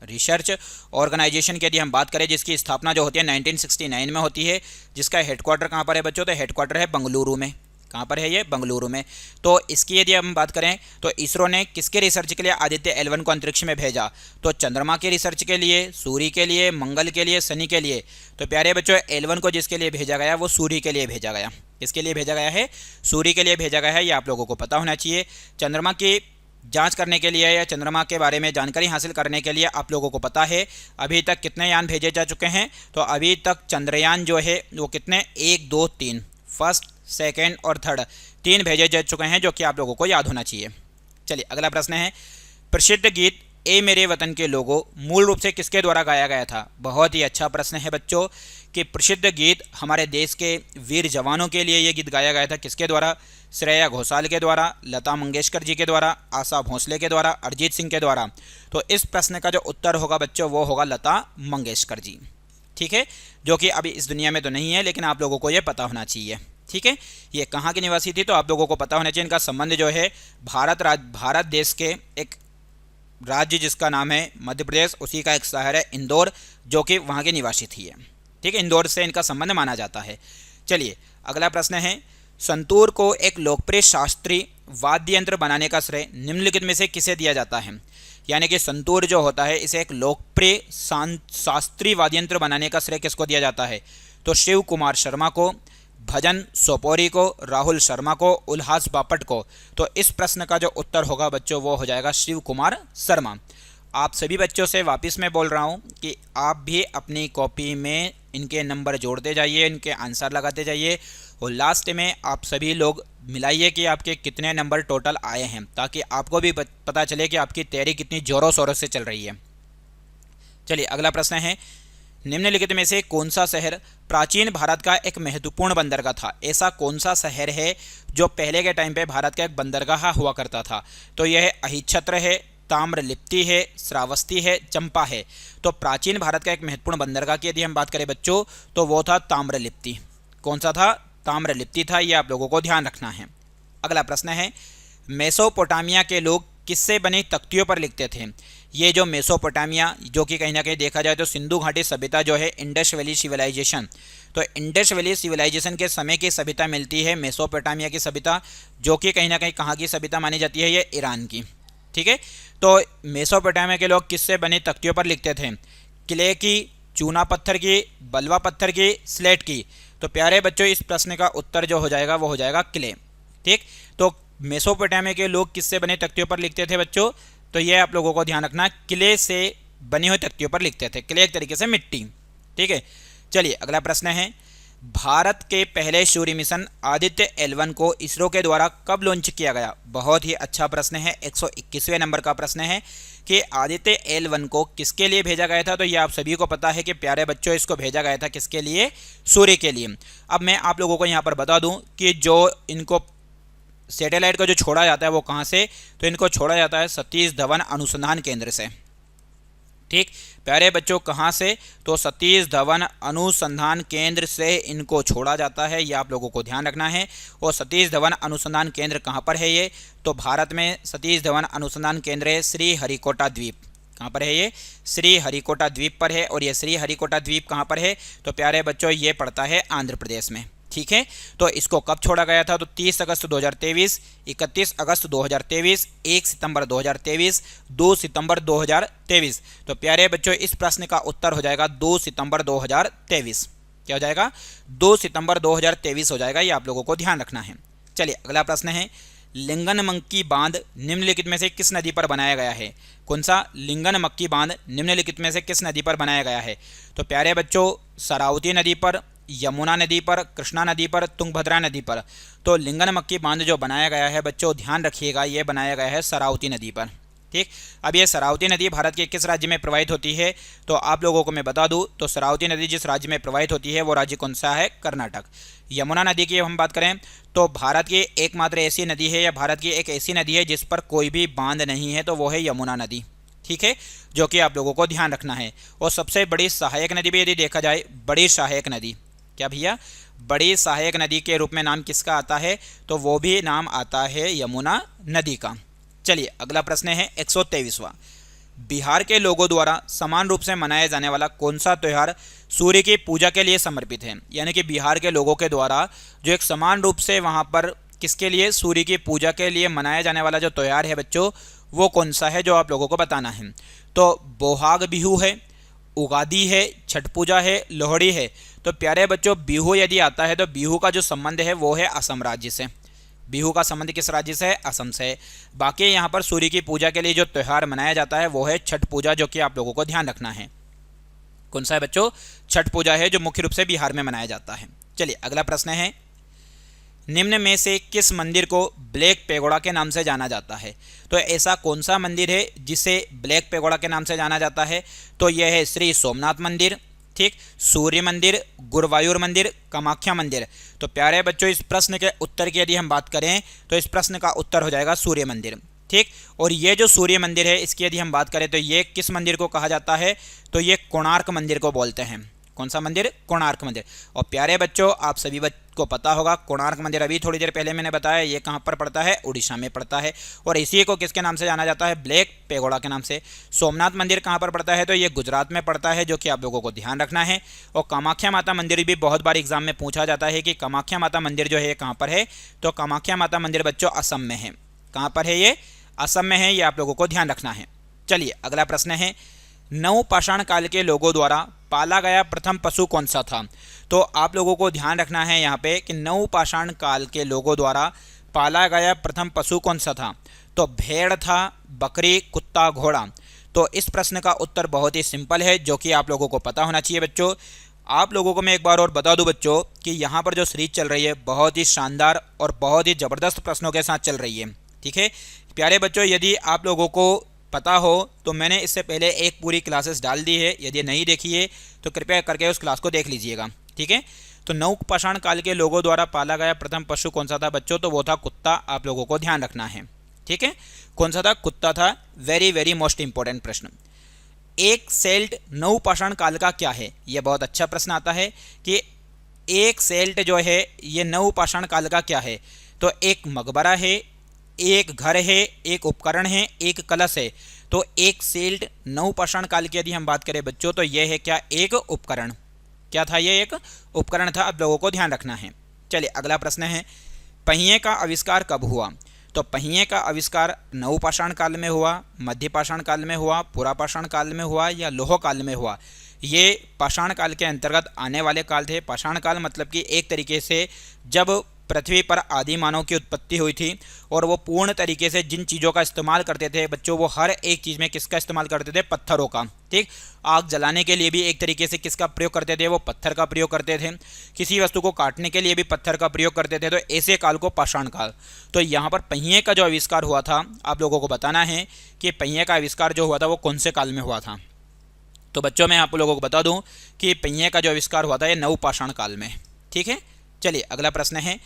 रिसर्च ऑर्गेनाइजेशन की यदि हम बात करें, जिसकी स्थापना जो होती है 1969 में होती है, जिसका हेडक्वार्टर कहाँ पर है बच्चों? तो हेडक्वार्टर है बेंगलुरु में। कहाँ पर है ये? बेंगलुरु में। तो इसकी यदि हम बात करें तो इसरो ने किसके रिसर्च के लिए आदित्य L1 को अंतरिक्ष में भेजा? तो चंद्रमा के रिसर्च के लिए, सूर्य के लिए, मंगल के लिए, शनि के लिए। तो प्यारे बच्चों L1 को जिसके लिए भेजा गया वो सूर्य के लिए भेजा गया। किसके लिए भेजा गया है? सूर्य के लिए भेजा गया है, ये आप लोगों को पता होना चाहिए। चंद्रमा की जांच करने के लिए या चंद्रमा के बारे में जानकारी हासिल करने के लिए आप लोगों को पता है अभी तक कितने यान भेजे जा चुके हैं? तो अभी तक चंद्रयान जो है वो कितने? 1, 2, 3, फर्स्ट, सेकेंड और थर्ड, 3 भेजे जा चुके हैं, जो कि आप लोगों को याद होना चाहिए। चलिए अगला प्रश्न है, प्रसिद्ध गीत ए मेरे वतन के लोगों मूल रूप से किसके द्वारा गाया गया था? बहुत ही अच्छा प्रश्न है बच्चों कि प्रसिद्ध गीत हमारे देश के वीर जवानों के लिए ये गीत गाया गया था। किसके द्वारा? श्रेया घोषाल के द्वारा, लता मंगेशकर जी के द्वारा, आशा भोसले के द्वारा, अरिजीत सिंह के द्वारा। तो इस प्रश्न का जो उत्तर होगा बच्चों वो होगा लता मंगेशकर जी। ठीक है, जो कि अभी इस दुनिया में तो नहीं है, लेकिन आप लोगों को ये पता होना चाहिए। ठीक है, ये कहाँ की निवासी थी? तो आप लोगों को पता होना चाहिए। इनका संबंध जो है भारत देश के एक राज्य जिसका नाम है मध्य प्रदेश, उसी का एक शहर है इंदौर, जो कि वहाँ की निवासी थी। ठीक है, इंदौर से इनका संबंध माना जाता है। चलिए अगला प्रश्न है, संतूर को एक लोकप्रिय शास्त्रीय वाद्य यंत्र बनाने का श्रेय निम्नलिखित में से किसे दिया जाता है? यानी कि संतूर जो होता है इसे एक लोकप्रिय शास्त्रीय वाद्य यंत्र बनाने का श्रेय किसको दिया जाता है? तो शिव कुमार शर्मा को, भजन सोपोरी को, राहुल शर्मा को, उल्हास बापट को। तो इस प्रश्न का जो उत्तर होगा बच्चों वो हो जाएगा शिव कुमार शर्मा। आप सभी बच्चों से वापस मैं बोल रहा हूँ कि आप भी अपनी कॉपी में इनके नंबर जोड़ते जाइए, इनके आंसर लगाते जाइए, और लास्ट में आप सभी लोग मिलाइए कि आपके कितने नंबर टोटल आए हैं, ताकि आपको भी पता चले कि आपकी तैयारी कितनी ज़ोरों शोरों से चल रही है। चलिए अगला प्रश्न है, निम्नलिखित में से कौन सा शहर प्राचीन भारत का एक महत्वपूर्ण बंदरगाह था? ऐसा कौन सा शहर है जो पहले के टाइम पे भारत का एक बंदरगाह हुआ करता था? तो यह अहिच्छत्र है, ताम्रलिप्ति है, श्रावस्ती है, चंपा है। तो प्राचीन भारत का एक महत्वपूर्ण बंदरगाह की यदि हम बात करें बच्चों तो वो था ताम्रलिप्ति। कौन सा था? ताम्रलिप्ति था, ये आप लोगों को ध्यान रखना है। अगला प्रश्न है, मेसोपोटामिया के लोग किससे बनी तख्तियों पर लिखते थे? ये जो मेसोपोटामिया, जो कि कहीं ना कहीं देखा जाए तो सिंधु घाटी सभ्यता जो है, इंडस वैली सिविलाइजेशन, तो इंडस वैली सिविलाइजेशन के समय की सभ्यता मिलती है मेसोपोटामिया की सभ्यता, जो कि कहीं ना कहीं कहाँ की सभ्यता मानी जाती है? ये ईरान की। ठीक है, तो मेसोपोटामिया के लोग किससे बनी तख्तियों पर लिखते थे? किले की, चूना पत्थर की, बलवा पत्थर की, स्लेट की। तो प्यारे बच्चों इस प्रश्न का उत्तर जो हो जाएगा वो हो जाएगा किले। ठीक, तो मेसोपोटामिया के लोग किससे बने तख्तियों पर लिखते थे बच्चों? तो ये आप लोगों को ध्यान रखना, किले से बनी हुई तख्तियों पर लिखते थे। किले एक तरीके से मिट्टी। ठीक है, चलिए अगला प्रश्न है, भारत के पहले सूर्य मिशन आदित्य L1 को इसरो के द्वारा कब लॉन्च किया गया? बहुत ही अच्छा प्रश्न है, 121वें नंबर का प्रश्न है कि आदित्य L1 को किसके लिए भेजा गया था? तो ये आप सभी को पता है कि प्यारे बच्चों इसको भेजा गया था किसके लिए? सूर्य के लिए। अब मैं आप लोगों को यहाँ पर बता दूँ कि जो इनको सैटेलाइट को जो छोड़ा जाता है वो कहाँ से? तो इनको छोड़ा जाता है सतीश धवन अनुसंधान केंद्र से। ठीक, प्यारे बच्चों कहाँ से? तो सतीश धवन अनुसंधान केंद्र से इनको छोड़ा जाता है, ये आप लोगों को ध्यान रखना है। और सतीश धवन अनुसंधान केंद्र कहाँ पर है ये? तो भारत में सतीश धवन अनुसंधान केंद्र है श्री हरिकोटा द्वीप। कहाँ पर है ये? श्री हरिकोटा द्वीप पर है। और ये श्री हरिकोटा द्वीप कहाँ पर है? तो प्यारे बच्चों ये पड़ता है आंध्र प्रदेश में। ठीक है, तो इसको कब छोड़ा गया था? तो 30 अगस्त 2023, 31 अगस्त 2023, 1 सितंबर 2023, 2 सितंबर 2023। तो प्यारे बच्चों इस प्रश्न का उत्तर हो जाएगा 2 सितंबर 2023। क्या हो जाएगा? 2 सितंबर 2023 हो जाएगा, ये आप लोगों को ध्यान रखना है। चलिए अगला प्रश्न है, लिंगनमक्की बांध निम्नलिखित में से किस नदी पर बनाया गया है? कौन सा? लिंगनमक्की बांध निम्नलिखित में से किस नदी पर बनाया गया है? तो प्यारे बच्चों शरावती नदी पर, यमुना नदी पर, कृष्णा नदी पर, तुंगभद्रा नदी पर। तो लिंगनमक्की बांध जो बनाया गया है बच्चों, ध्यान रखिएगा, ये बनाया गया है शरावती नदी पर। ठीक, अब ये शरावती नदी भारत के किस राज्य में प्रवाहित होती है? तो आप लोगों को मैं बता दूं, तो शरावती नदी जिस राज्य में प्रवाहित होती है वो राज्य कौन सा है? कर्नाटक। यमुना नदी की हम बात करें तो भारत की एकमात्र ऐसी नदी है, या भारत की एक ऐसी नदी है जिस पर कोई भी बांध नहीं है, तो वो है यमुना नदी। ठीक है, जो कि आप लोगों को ध्यान रखना है। और सबसे बड़ी सहायक नदी भी यदि देखा जाए, बड़ी सहायक नदी, क्या भैया? बड़ी सहायक नदी के रूप में नाम किसका आता है? तो वो भी नाम आता है यमुना नदी का। चलिए अगला प्रश्न है 123वां। बिहार के लोगों द्वारा समान रूप से मनाया जाने वाला कौन सा त्यौहार सूर्य की पूजा के लिए समर्पित है? यानी कि बिहार के लोगों के द्वारा जो एक समान रूप से वहां पर किसके लिए? सूर्य की पूजा के लिए मनाया जाने वाला जो त्यौहार है बच्चों, वो कौन सा है, जो आप लोगों को बताना है। तो बोहाग बिहू है, उगादी है, छठ पूजा है, लोहड़ी है। तो प्यारे बच्चों, बिहू यदि आता है तो बिहू का जो संबंध है वो है असम राज्य से। बिहू का संबंध किस राज्य से है? असम से। बाकी यहाँ पर सूर्य की पूजा के लिए जो त्यौहार मनाया जाता है वो है छठ पूजा, जो कि आप लोगों को ध्यान रखना है। कौन सा है बच्चों? छठ पूजा है, जो मुख्य रूप से बिहार में मनाया जाता है। चलिए अगला प्रश्न है, निम्न में से किस मंदिर को ब्लैक पेगोड़ा के नाम से जाना जाता है? तो ऐसा कौन सा मंदिर है जिसे ब्लैक पेगोड़ा के नाम से जाना जाता है? तो यह है श्री सोमनाथ मंदिर, ठीक, सूर्य मंदिर, गुरुवायूर मंदिर, कामाख्या मंदिर। तो प्यारे बच्चों, इस प्रश्न के उत्तर की यदि हम बात करें तो इस प्रश्न का उत्तर हो जाएगा सूर्य मंदिर। ठीक, और ये जो सूर्य मंदिर है इसकी यदि हम बात करें तो ये किस मंदिर को कहा जाता है? तो ये कोणार्क मंदिर को बोलते हैं। कौन सा मंदिर? कोणार्क मंदिर। और प्यारे बच्चों, आप सभी को पता होगा कोणार्क मंदिर अभी थोड़ी देर पहले मैंने बताया ये कहाँ पर पड़ता है? उड़ीसा में पड़ता है। और इसी को किसके नाम से जाना जाता है? ब्लैक पेगोड़ा के नाम से। सोमनाथ मंदिर कहाँ पर पड़ता है? तो ये गुजरात में पड़ता है, जो कि आप लोगों को ध्यान रखना है। और कामाख्या माता मंदिर भी बहुत बार एग्जाम में पूछा जाता है कि कामाख्या माता मंदिर जो है कहाँ पर है? तो कामाख्या माता मंदिर बच्चों असम में है। कहाँ पर है ये? असम में है, ये आप लोगों को ध्यान रखना है। चलिए अगला प्रश्न है, नवपाषाण काल के लोगों द्वारा पाला गया प्रथम पशु कौन सा था? तो आप लोगों को ध्यान रखना है यहाँ पे कि नवपाषाण काल के लोगों द्वारा पाला गया प्रथम पशु कौन सा था? तो भेड़ था, बकरी, कुत्ता, घोड़ा। तो इस प्रश्न का उत्तर बहुत ही सिंपल है, जो कि आप लोगों को पता होना चाहिए बच्चों। आप लोगों को मैं एक बार और बता दूं बच्चों कि यहाँ पर जो सीरीज चल रही है बहुत ही शानदार और बहुत ही ज़बरदस्त प्रश्नों के साथ चल रही है। ठीक है प्यारे बच्चों, यदि आप लोगों को पता हो तो मैंने इससे पहले एक पूरी क्लासेस डाल दी है, यदि नहीं देखी है तो कृपया करके उस क्लास को देख लीजिएगा। ठीक है, तो नवपाषाण काल के लोगों द्वारा पाला गया प्रथम पशु कौन सा था बच्चों? तो वो था कुत्ता। आप लोगों को ध्यान रखना है। ठीक है, कौन सा था? कुत्ता था। वेरी वेरी मोस्ट इंपॉर्टेंट प्रश्न। एक सेल्ट नवपाषाण काल का क्या है? यह बहुत अच्छा प्रश्न आता है कि एक सेल्ट जो है ये नवपाषाण काल का क्या है? तो एक मकबरा है, एक घर है, एक उपकरण है, एक कलश है। तो एक सेल्ट नवपाषाण काल की यदि हम बात करें बच्चों तो यह है क्या? एक उपकरण। क्या था? ये एक उपकरण था। आप लोगों को ध्यान रखना है। चलिए अगला प्रश्न है, पहिए का आविष्कार कब हुआ? तो पहिए का आविष्कार नवपाषाण काल में हुआ, मध्यपाषाण काल में हुआ, पुरापाषाण काल में हुआ या लोह काल में हुआ? ये पाषाण काल के अंतर्गत आने वाले काल थे। पाषाण काल मतलब कि एक तरीके से जब पृथ्वी पर आदि मानव की उत्पत्ति हुई थी और वो पूर्ण तरीके से जिन चीज़ों का इस्तेमाल करते थे बच्चों, वो हर एक चीज़ में किसका इस्तेमाल करते थे? पत्थरों का। ठीक, आग जलाने के लिए भी एक तरीके से किसका प्रयोग करते थे? वो पत्थर का प्रयोग करते थे। किसी वस्तु को काटने के लिए भी पत्थर का प्रयोग करते थे। तो ऐसे काल को पाषाण काल। तो यहाँ पर पहिए का जो आविष्कार हुआ था, आप लोगों को बताना है कि पहिए का आविष्कार जो हुआ था वो कौन से काल में हुआ था। तो बच्चों मैं आप लोगों को बता दूं कि पहिए का जो आविष्कार हुआ था ये नवपाषाण काल में। ठीक है, चलिए अगला प्रश्न है,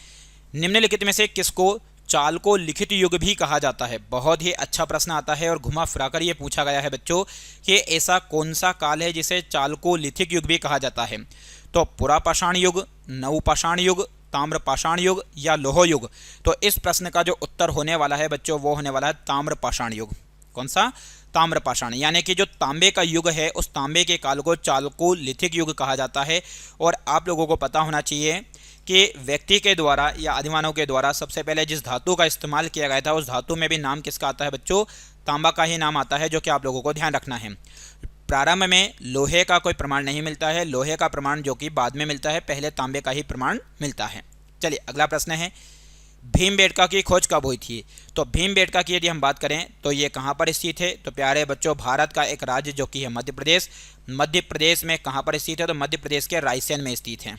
निम्नलिखित में से किसको चालको लिखित युग भी कहा जाता है? बहुत ही अच्छा प्रश्न आता है और घुमा फिराकर ये पूछा गया है बच्चों कि ऐसा कौन सा काल है जिसे चालको लिखित युग भी कहा जाता है? तो पुरापाषाण युग, नवपाषाण युग, ताम्रपाषाण युग या लोह युग? तो इस प्रश्न का जो उत्तर होने वाला है बच्चों वो होने वाला है ताम्रपाषाण युग। कौन सा? ताम्रपाषाण। यानी कि जो तांबे का युग है उस तांबे के काल को चालको लिथिक युग कहा जाता है। और आप लोगों को पता होना चाहिए कि व्यक्ति के द्वारा या आदिमानव के द्वारा सबसे पहले जिस धातु का इस्तेमाल किया गया था उस धातु में भी नाम किसका आता है बच्चों? तांबा का ही नाम आता है, जो कि आप लोगों को ध्यान रखना है। प्रारंभ में लोहे का कोई प्रमाण नहीं मिलता है, लोहे का प्रमाण जो कि बाद में मिलता है, पहले तांबे का ही प्रमाण मिलता है। चलिए अगला प्रश्न है, भीमबेटका की खोज कब हुई थी? तो भीमबेटका की यदि हम बात करें तो ये कहाँ पर स्थित है? तो प्यारे बच्चों, भारत का एक राज्य जो कि है मध्य प्रदेश। मध्य प्रदेश में कहाँ पर स्थित है? तो मध्य प्रदेश के रायसेन में स्थित है।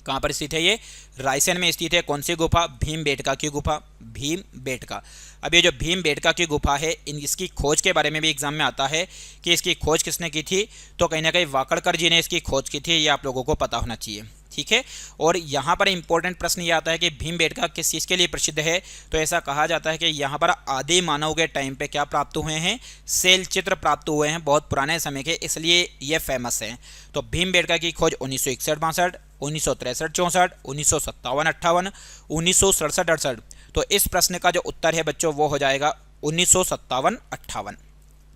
कहाँ पर स्थित है ये? रायसेन में स्थित है। कौन सी गुफा? भीमबेटका की गुफा, भीमबेटका। अब ये जो भीमबेटका की गुफा है, इसकी खोज के बारे में भी एग्जाम में आता है कि इसकी खोज किसने की थी, तो कहीं ना कहीं वाकड़कर जी ने इसकी खोज की थी, ये आप लोगों को पता होना चाहिए। ठीक है। और यहाँ पर इंपॉर्टेंट प्रश्न ये आता है कि भीमबेटका किस चीज़ के लिए प्रसिद्ध है, तो ऐसा कहा जाता है कि यहाँ पर आदि मानव के टाइम पे क्या प्राप्त हुए हैं? शैल चित्र प्राप्त हुए हैं, बहुत पुराने समय के, इसलिए ये फेमस है। तो भीमबेटका की खोज 1961-62, 1963-64, 1957-58, 1967-68। तो इस प्रश्न का जो उत्तर है बच्चों वो हो जाएगा 1957-58।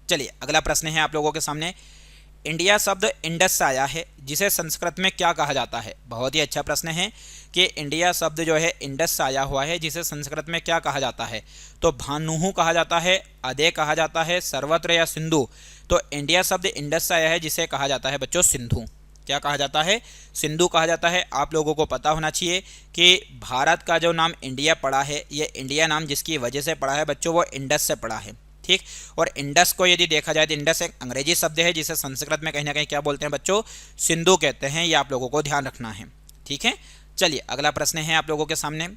चलिए अगला प्रश्न है आप लोगों के सामने। इंडिया शब्द इंडस से आया है, जिसे संस्कृत में क्या कहा जाता है? बहुत ही अच्छा प्रश्न है कि इंडिया शब्द जो है इंडस से आया हुआ है, जिसे संस्कृत में क्या कहा जाता है? तो भानुहु कहा जाता है, अदे कहा जाता है, सर्वत्र या सिंधु? तो इंडिया शब्द इंडस से आया है, जिसे कहा जाता है बच्चों सिंधु। क्या कहा जाता है? सिंधु कहा जाता है। आप लोगों को पता होना चाहिए कि भारत का जो नाम इंडिया पड़ा है, ये इंडिया नाम जिसकी वजह से पड़ा है बच्चों वो इंडस से पड़ा है। ठीक। और इंडस को यदि देखा जाए तो इंडस एक अंग्रेजी शब्द है, जिसे संस्कृत में कहीं ना कहीं क्या बोलते हैं बच्चों? सिंधु कहते हैं। ये आप लोगों को ध्यान रखना है। ठीक है। चलिए अगला प्रश्न है आप लोगों के सामने।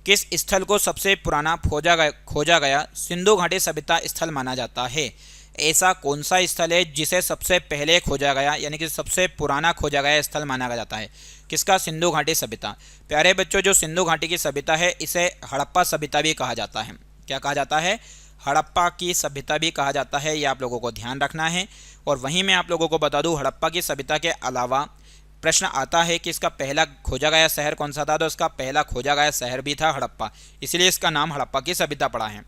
किस स्थल को सबसे पुराना खोजा गया सिंधु घाटी सभ्यता स्थल माना जाता है? ऐसा कौन सा स्थल है जिसे सबसे पहले खोजा गया, यानी कि सबसे पुराना खोजा गया स्थल माना जाता है? किसका? सिंधु घाटी सभ्यता। प्यारे बच्चों, जो सिंधु घाटी की सभ्यता है इसे हड़प्पा सभ्यता भी कहा जाता है। क्या कहा जाता है? हड़प्पा की सभ्यता भी कहा जाता है। ये आप लोगों को ध्यान रखना है। और वहीं मैं आप लोगों को बता दूं, हड़प्पा की सभ्यता के अलावा प्रश्न आता है कि इसका पहला खोजा गया शहर कौन सा था, तो इसका पहला खोजा गया शहर भी था हड़प्पा, इसलिए इसका नाम हड़प्पा की सभ्यता पड़ा है।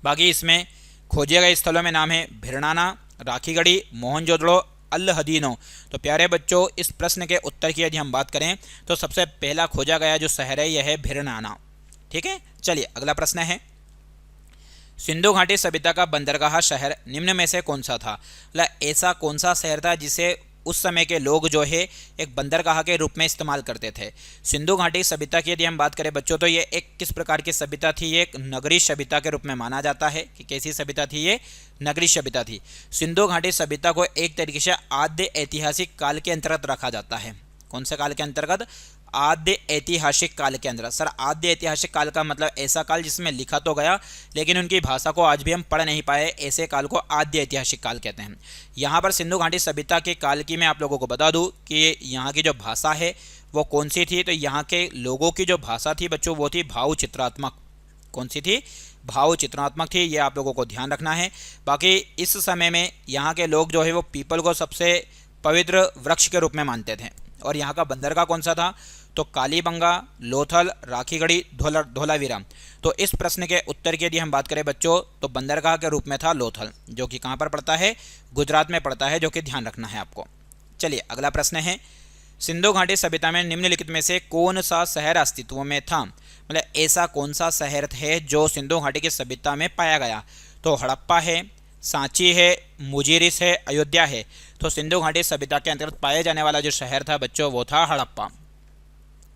बाकी इसमें खोजे गए स्थलों में नाम है भिरनाना, राखीगढ़ी, मोहनजोदड़ो, अल-हदीनो। तो प्यारे बच्चों, इस प्रश्न के उत्तर की यदि हम बात करें तो सबसे पहला खोजा गया जो शहर है यह है भिरनाना। ठीक है। चलिए अगला प्रश्न है। सिंधु घाटी सभ्यता का बंदरगाह शहर निम्न में से कौन सा था? मतलब ऐसा कौन सा शहर था जिसे उस समय के लोग जो है एक बंदरगाह के रूप में इस्तेमाल करते थे? सिंधु घाटी सभ्यता की यदि हम बात करें बच्चों तो ये एक किस प्रकार की सभ्यता थी? ये एक नगरीय सभ्यता के रूप में माना जाता है। कि कैसी सभ्यता थी? ये नगरीय सभ्यता थी। सिंधु घाटी सभ्यता को एक तरीके से आद्य ऐतिहासिक काल के अंतर्गत रखा जाता है। कौन से काल के अंतर्गत? आद्य ऐतिहासिक काल के अंदर। सर आद्य ऐतिहासिक काल का मतलब ऐसा काल जिसमें लिखा तो गया लेकिन उनकी भाषा को आज भी हम पढ़ नहीं पाए, ऐसे काल को आद्य ऐतिहासिक काल कहते हैं। यहाँ पर सिंधु घाटी सभ्यता के काल की मैं आप लोगों को बता दूं कि यहाँ की जो भाषा है वो कौन सी थी, तो यहाँ के लोगों की जो भाषा थी बच्चों वो थी भाव चित्रात्मक। कौन सी थी? भाव चित्रात्मक थी। ये आप लोगों को ध्यान रखना है। बाकी इस समय में यहाँ के लोग जो है वो पीपल को सबसे पवित्र वृक्ष के रूप में मानते थे। और यहाँ का बंदरगाह कौन सा था? तो कालीबंगा, लोथल, राखीगढ़ी, धोलावीरा। तो इस प्रश्न के उत्तर की यदि हम बात करें बच्चों तो बंदरगाह के रूप में था लोथल, जो कि कहाँ पर पड़ता है? गुजरात में पड़ता है, जो कि ध्यान रखना है आपको। चलिए अगला प्रश्न है। सिंधु घाटी सभ्यता में निम्नलिखित में से कौन सा शहर अस्तित्व में था? मतलब ऐसा कौन सा शहर है जो सिंधु घाटी की सभ्यता में पाया गया? तो हड़प्पा है, सांची है, मुजीरिस है, अयोध्या है। तो सिंधु घाटी सभ्यता के अंतर्गत पाए जाने वाला जो शहर था बच्चों वो था हड़प्पा।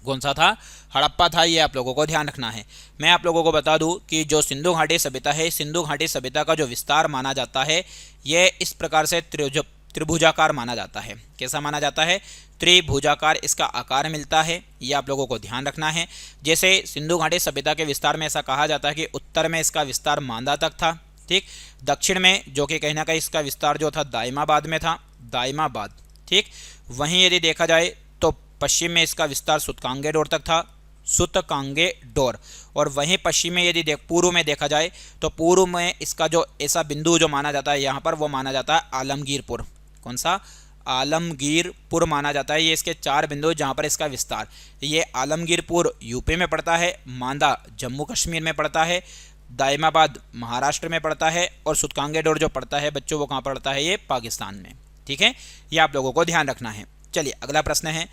कौन सा था? हड़प्पा था। ये आप लोगों को ध्यान रखना है। मैं आप लोगों को बता दूं कि जो सिंधु घाटी सभ्यता है, सिंधु घाटी सभ्यता का जो विस्तार माना जाता है ये इस प्रकार से त्रिभुजाकार माना जाता है। कैसा माना जाता है? त्रिभुजाकार इसका आकार मिलता है। ये आप लोगों को ध्यान रखना है। जैसे सिंधु घाटी सभ्यता के विस्तार में ऐसा कहा जाता है कि उत्तर में इसका विस्तार मांदा तक था। ठीक। दक्षिण में जो कि कहीं ना कहीं इसका विस्तार जो था दाइमाबाद में था, दाइमाबाद। ठीक। वहीं यदि देखा जाए तो पश्चिम में इसका विस्तार सुतकांगेडोर तक था, सुतकांगेडोर। और वहीं पश्चिम में यदि पूर्व में देखा जाए तो पूर्व में इसका जो ऐसा बिंदु जो माना जाता है यहाँ पर वो माना जाता है आलमगीरपुर। कौन सा? आलमगीरपुर माना जाता है। ये इसके 4 बिंदु जहाँ पर इसका विस्तार, ये आलमगीरपुर यूपी में पड़ता है, मांदा जम्मू कश्मीर में पड़ता है, दाइमाबाद महाराष्ट्र में पड़ता है और सुतकांगेडोर जो पड़ता है बच्चों वो कहाँ पड़ता है? ये पाकिस्तान में। ठीक है। ये आप लोगों को ध्यान रखना है। चलिए अगला प्रश्न है।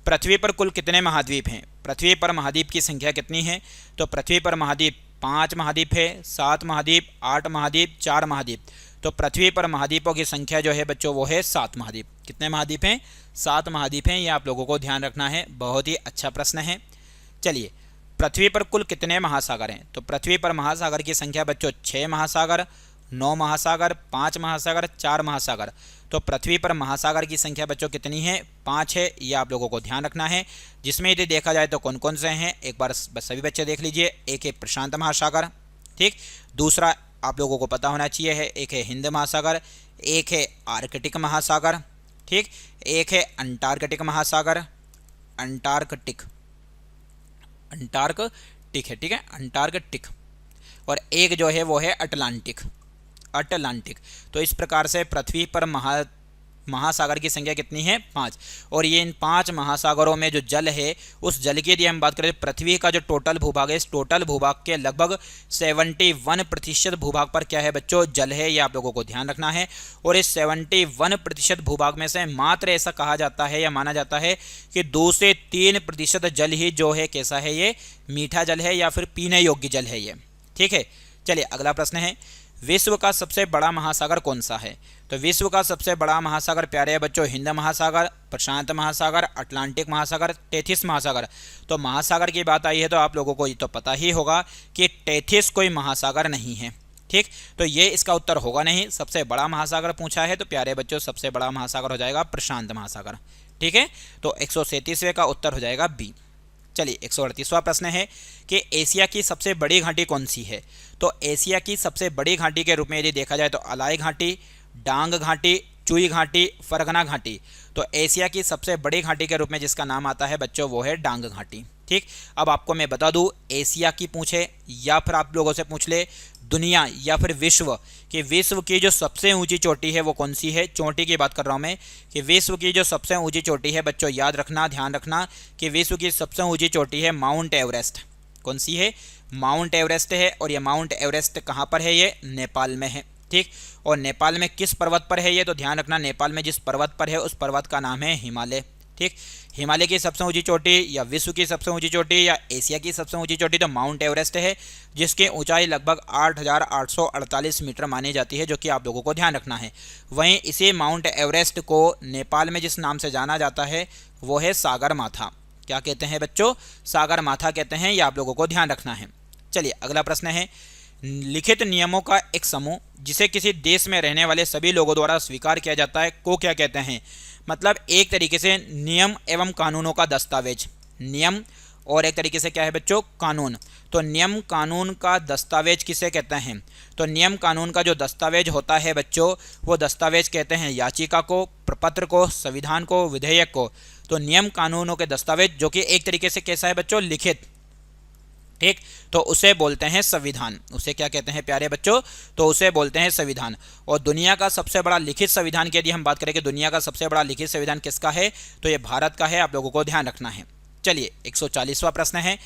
पृथ्वी पर कुल कितने महाद्वीप हैं? पृथ्वी पर महाद्वीप की संख्या कितनी है? तो पृथ्वी पर महाद्वीप 5 महाद्वीप है, 7 महाद्वीप, 8 महाद्वीप, 4 महाद्वीप। तो पृथ्वी पर महाद्वीपों की संख्या जो है बच्चों वो है 7 महाद्वीप। कितने महाद्वीप हैं? 7 महाद्वीप हैं। ये आप लोगों को ध्यान रखना है। बहुत ही अच्छा प्रश्न है। चलिए पृथ्वी पर कुल कितने महासागर हैं? तो पृथ्वी पर महासागर की संख्या बच्चों 6 महासागर, 9 महासागर, 5 महासागर, 4 महासागर। तो पृथ्वी पर महासागर की संख्या बच्चों कितनी है? 5 है। ये आप लोगों को ध्यान रखना है। जिसमें यदि देखा जाए तो कौन कौन से हैं, एक बार सभी बच्चे देख लीजिए। एक है प्रशांत महासागर, ठीक। दूसरा आप लोगों को पता होना चाहिए है, एक है हिंद महासागर, एक है आर्कटिक महासागर, ठीक। एक है अंटार्कटिक महासागर, अंटार्कटिक है, ठीक है, अंटार्कटिक। और एक जो है वो है अटलांटिक। तो इस प्रकार से पृथ्वी पर महासागर की संख्या कितनी है? 5। और ये इन 5 महासागरों में जो जल है, उस जल की यदि हम बात करें, पृथ्वी का जो टोटल भूभाग है, इस टोटल भूभाग के लगभग 71% भूभाग पर क्या है बच्चों? जल है। ये आप लोगों को ध्यान रखना है। और इस 71% भूभाग में से मात्र ऐसा कहा जाता है या माना जाता है कि 2 से 3% जल ही जो है कैसा है? ये मीठा जल है या फिर पीने योग्य जल है ये, ठीक है। चलिए अगला प्रश्न है, विश्व का सबसे बड़ा महासागर कौन सा है? तो विश्व का सबसे बड़ा महासागर प्यारे बच्चों हिंद महासागर, प्रशांत महासागर, अटलांटिक महासागर, टेथिस महासागर। तो महासागर की बात आई है तो आप लोगों को ये तो पता ही होगा कि टेथिस कोई महासागर नहीं है, ठीक। तो ये इसका उत्तर होगा नहीं। सबसे बड़ा महासागर पूछा है तो प्यारे बच्चों सबसे बड़ा महासागर हो जाएगा प्रशांत महासागर, ठीक है। तो 137वें का उत्तर हो जाएगा बी। चलिए 138वां प्रश्न है कि एशिया की सबसे बड़ी घाटी कौन सी है? तो एशिया की सबसे बड़ी घाटी के रूप में यदि देखा जाए तो अलाई घाटी, डांग घाटी, चुई घाटी, फरगना घाटी। तो एशिया की सबसे बड़ी घाटी के रूप में जिसका नाम आता है बच्चों वो है डांग घाटी, ठीक। अब आपको मैं बता दूं, एशिया की पूछे या फिर आप लोगों से पूछ ले दुनिया या फिर विश्व की जो सबसे ऊंची चोटी है वो कौन सी है? चोटी की बात कर रहा हूं मैं कि विश्व की जो सबसे ऊंची चोटी है बच्चों, याद रखना, ध्यान रखना कि विश्व की सबसे ऊंची चोटी है माउंट एवरेस्ट। कौन सी है? माउंट एवरेस्ट है। और ये माउंट एवरेस्ट कहाँ पर है? ये नेपाल में है, ठीक। और नेपाल में किस पर्वत पर है ये? तो ध्यान रखना, नेपाल में जिस पर्वत पर है उस पर्वत का नाम है हिमालय, ठीक। हिमालय की सबसे ऊंची चोटी या विश्व की सबसे ऊंची चोटी या एशिया की सबसे ऊंची चोटी तो माउंट एवरेस्ट है, जिसकी ऊंचाई लगभग 8,848 मीटर मानी जाती है, जो कि आप लोगों को ध्यान रखना है। वहीं इसी माउंट एवरेस्ट को नेपाल में जिस नाम से जाना जाता है वो है सागर माथा। क्या कहते हैं बच्चों? सागर माथा कहते हैं। ये आप लोगों को ध्यान रखना है। चलिए अगला प्रश्न है, लिखित नियमों का एक समूह जिसे किसी देश में रहने वाले सभी लोगों द्वारा स्वीकार किया जाता है को क्या कहते हैं? मतलब एक तरीके से नियम एवं कानूनों का दस्तावेज। नियम और एक तरीके से क्या है बच्चों? कानून। तो नियम कानून का दस्तावेज किसे कहते हैं? तो नियम कानून का जो दस्तावेज होता है बच्चों, वो दस्तावेज कहते हैं याचिका को, प्रपत्र को, संविधान को, विधेयक को। तो नियम कानूनों के दस्तावेज जो कि एक तरीके से कैसा है बच्चों? लिखित, ठीक। तो उसे बोलते हैं संविधान। उसे क्या कहते हैं प्यारे बच्चों? तो उसे बोलते हैं संविधान। और दुनिया का सबसे बड़ा लिखित संविधान की यदि हम बात करें कि दुनिया का सबसे बड़ा लिखित संविधान किसका है, तो ये भारत का है। आप लोगों को ध्यान रखना है। चलिए 140वां प्रश्न है,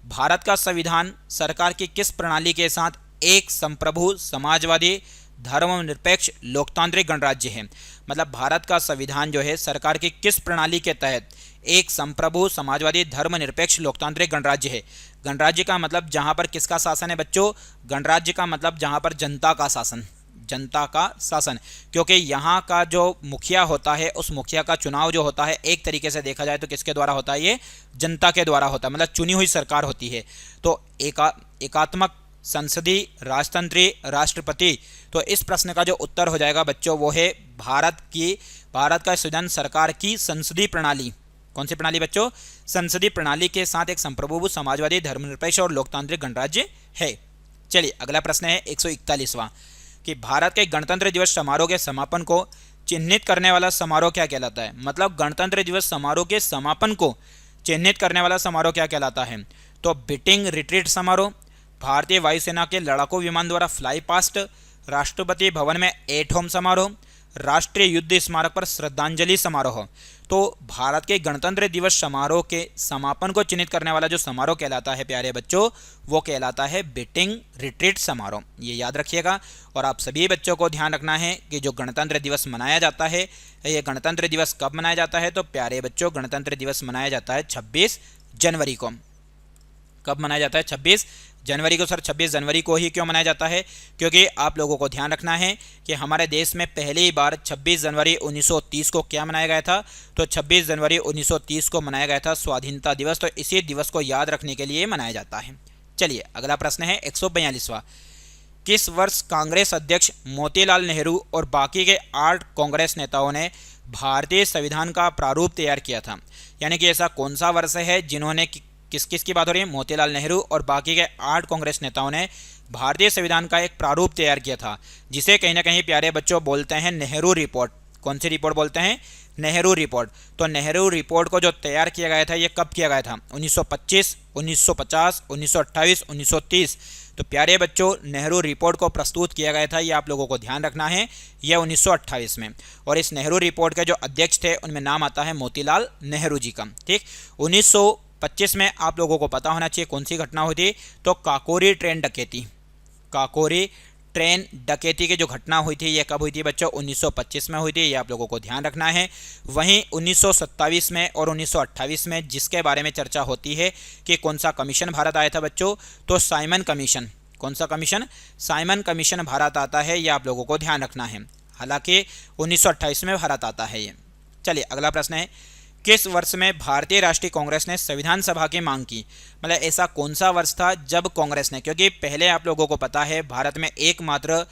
भारत का संविधान सरकार की किस प्रणाली के साथ एक संप्रभु, समाजवादी, धर्मनिरपेक्ष, लोकतांत्रिक गणराज्य है? मतलब भारत का संविधान जो है सरकार की किस प्रणाली के तहत एक संप्रभु, समाजवादी, धर्मनिरपेक्ष, लोकतांत्रिक गणराज्य है। गणराज्य का मतलब जहां पर किसका शासन है बच्चों? गणराज्य का मतलब जहां पर जनता का शासन, जनता का शासन। क्योंकि यहाँ का जो मुखिया होता है उस मुखिया का चुनाव जो होता है एक तरीके से देखा जाए तो किसके द्वारा होता है? ये जनता के द्वारा होता है, मतलब चुनी हुई सरकार होती है। तो एकात्मक, संसदीय, राजतंत्री, राष्ट्रपति। तो इस प्रश्न का जो उत्तर हो जाएगा बच्चों वो है भारत का संविधान सरकार की संसदीय प्रणाली। कौन सी प्रणाली बच्चों? संसदीय प्रणाली के साथ एक संप्रभु, समाजवादी, धर्मनिरपेक्ष और लोकतांत्रिक गणराज्य है। चलिए अगला प्रश्न है 141वां कि भारत के गणतंत्र दिवस समारोह के समापन को चिन्हित करने वाला समारोह क्या कहलाता है? मतलब गणतंत्र दिवस समारोह के समापन को चिन्हित करने वाला समारोह क्या कहलाता है? तो बीटिंग रिट्रीट समारोह, भारतीय वायुसेना के लड़ाकू विमान द्वारा फ्लाई पास्ट, राष्ट्रपति भवन में एट होम समारोह, राष्ट्रीय युद्ध स्मारक पर श्रद्धांजलि समारोह। तो भारत के गणतंत्र दिवस समारोह के समापन को चिन्हित करने वाला जो समारोह कहलाता है प्यारे बच्चों, वो कहलाता है बीटिंग रिट्रीट समारोह। ये याद रखिएगा। और आप सभी बच्चों को ध्यान रखना है कि जो गणतंत्र दिवस मनाया जाता है, ये गणतंत्र दिवस कब मनाया जाता है? तो प्यारे बच्चों गणतंत्र दिवस मनाया जाता है 26 जनवरी को। कब मनाया जाता है? 26 जनवरी को। सर 26 जनवरी को ही क्यों मनाया जाता है? क्योंकि आप लोगों को ध्यान रखना है कि हमारे देश में पहली बार 26 जनवरी 1930 को क्या मनाया गया था? तो 26 जनवरी 1930 को मनाया गया था स्वाधीनता दिवस। तो इसी दिवस को याद रखने के लिए मनाया जाता है। चलिए अगला प्रश्न है 142वां किस वर्ष कांग्रेस अध्यक्ष मोतीलाल नेहरू और बाकी के 8 कांग्रेस नेताओं ने भारतीय संविधान का प्रारूप तैयार किया था? यानी कि ऐसा कौन सा वर्ष है जिन्होंने, किस किस की बात हो रही है, मोतीलाल नेहरू और बाकी के 8 कांग्रेस नेताओं ने भारतीय संविधान का एक प्रारूप तैयार किया था, जिसे कहीं ना कहीं प्यारे बच्चों बोलते हैं नेहरू रिपोर्ट। कौन सी रिपोर्ट बोलते हैं? नेहरू रिपोर्ट। तो नेहरू रिपोर्ट को जो तैयार किया गया था ये कब किया गया था? 1925, 1950, 1928, 1930। तो प्यारे बच्चों नेहरू रिपोर्ट को प्रस्तुत किया गया था, ये आप लोगों को ध्यान रखना है, यह 1928 में। और इस नेहरू रिपोर्ट के जो अध्यक्ष थे उनमें नाम आता है मोतीलाल नेहरू जी का। ठीक, 1925 में आप लोगों को पता होना चाहिए कौन सी घटना हुई थी, तो काकोरी ट्रेन डकैती। काकोरी ट्रेन डकैती की जो घटना हुई थी ये कब हुई थी बच्चों? 1925 में हुई थी, ये आप लोगों को ध्यान रखना है। वहीं 1927 में और 1928 में जिसके बारे में चर्चा होती है कि कौन सा कमीशन भारत आया था बच्चों, तो साइमन कमीशन। कौन सा कमीशन? साइमन कमीशन भारत आता है, ये आप लोगों को ध्यान रखना है। हालांकि 1928 में भारत आता है ये। चलिए अगला प्रश्न है, किस वर्ष में भारतीय राष्ट्रीय कांग्रेस ने संविधान सभा की मांग की? मतलब ऐसा कौन सा वर्ष था जब कांग्रेस ने, क्योंकि पहले आप लोगों को पता है भारत में एकमात्र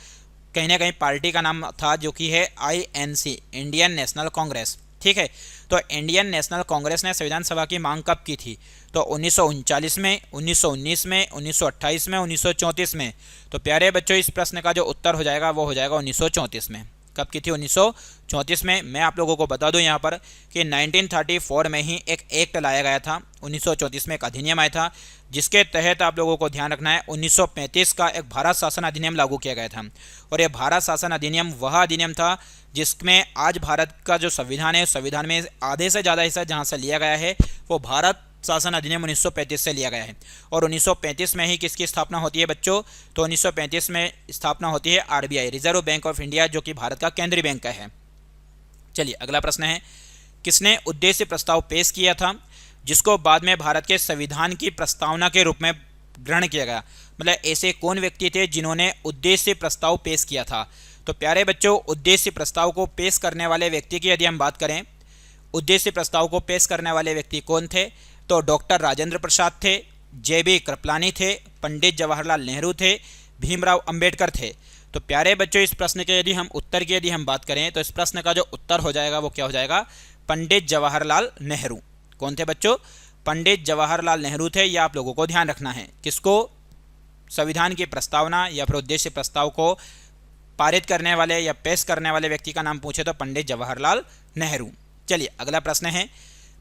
कहीं ना कहीं पार्टी का नाम था जो कि है INC, इंडियन नेशनल कांग्रेस। ठीक है, तो इंडियन नेशनल कांग्रेस ने संविधान सभा की मांग कब की थी? तो 1939 में, 1919 में, 1928 में, 1934 में। तो प्यारे बच्चों इस प्रश्न का जो उत्तर हो जाएगा वो हो जाएगा 1934 में। कब की थी? 1934 में। मैं आप लोगों को बता दूं यहाँ पर कि 1934 में ही एक एक्ट लाया गया था, 1934 में एक अधिनियम आया था, जिसके तहत आप लोगों को ध्यान रखना है 1935 का एक भारत शासन अधिनियम लागू किया गया था। और ये भारत शासन अधिनियम वह अधिनियम था जिसमें आज भारत का जो संविधान है, संविधान में आधे से ज़्यादा हिस्सा जहाँ से लिया गया है वो भारत शासन अधिनियम 1935 से लिया गया है। और 1935 में ही किसकी स्थापना होती है बच्चों? तो 1935 में स्थापना होती है RBI, reserve bank of India, जो कि भारत का केंद्रीय बैंक का है। चलिए अगला प्रश्न है, किसने उद्देश्य प्रस्ताव पेश किया था जिसको बाद में भारत के संविधान की प्रस्तावना के रूप में ग्रहण किया गया? मतलब ऐसे कौन व्यक्ति थे जिन्होंने उद्देश्य प्रस्ताव पेश किया था? तो प्यारे बच्चों उद्देश्य प्रस्ताव को पेश करने वाले व्यक्ति की यदि हम बात करें, उद्देश्य प्रस्ताव को पेश करने वाले व्यक्ति कौन थे? तो डॉक्टर राजेंद्र प्रसाद थे, JB कृपलानी थे, पंडित जवाहरलाल नेहरू थे, भीमराव अंबेडकर थे। तो प्यारे बच्चों इस प्रश्न के यदि हम उत्तर की यदि हम बात करें तो इस प्रश्न का जो उत्तर हो जाएगा वो क्या हो जाएगा? पंडित जवाहरलाल नेहरू। कौन थे बच्चों? पंडित जवाहरलाल नेहरू थे, यह आप लोगों को ध्यान रखना है। किसको? संविधान की प्रस्तावना या फिर उद्देश्य प्रस्ताव को पारित करने वाले या पेश करने वाले व्यक्ति का नाम पूछे तो पंडित जवाहरलाल नेहरू। चलिए अगला प्रश्न है,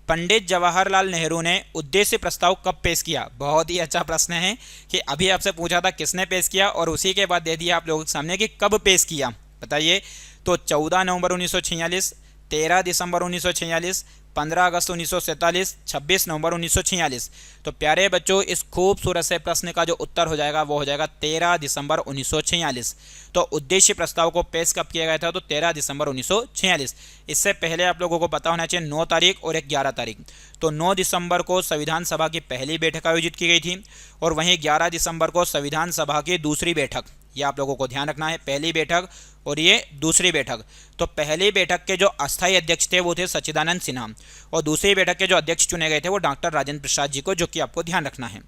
पंडित जवाहरलाल नेहरू ने उद्देश्य प्रस्ताव कब पेश किया? बहुत ही अच्छा प्रश्न है कि अभी आपसे पूछा था किसने पेश किया और उसी के बाद दे दिया आप लोगों के सामने कि कब पेश किया, बताइए। तो 14 नवंबर 1946, 13 दिसंबर 1946, 15 अगस्त 1947, 26 नवंबर 1946। तो प्यारे बच्चों इस खूबसूरत से प्रश्न का जो उत्तर हो जाएगा वो हो जाएगा 13 दिसंबर 1946। तो उद्देश्य प्रस्ताव को पेश कब किया गया था? तो 13 दिसंबर 1946। इससे पहले आप लोगों को पता होना चाहिए 9 तारीख और 11 तारीख। तो 9 दिसंबर को संविधान सभा की पहली बैठक आयोजित की गई थी और वहीं 11 दिसंबर को संविधान सभा की दूसरी बैठक, ये आप लोगों को ध्यान रखना है, पहली बैठक और ये दूसरी बैठक। तो पहली बैठक के जो अस्थायी अध्यक्ष थे वो थे सच्चिदानंद सिन्हा और दूसरी बैठक के जो अध्यक्ष चुने गए थे वो डॉक्टर राजेंद्र प्रसाद जी को, जो कि आपको ध्यान रखना है।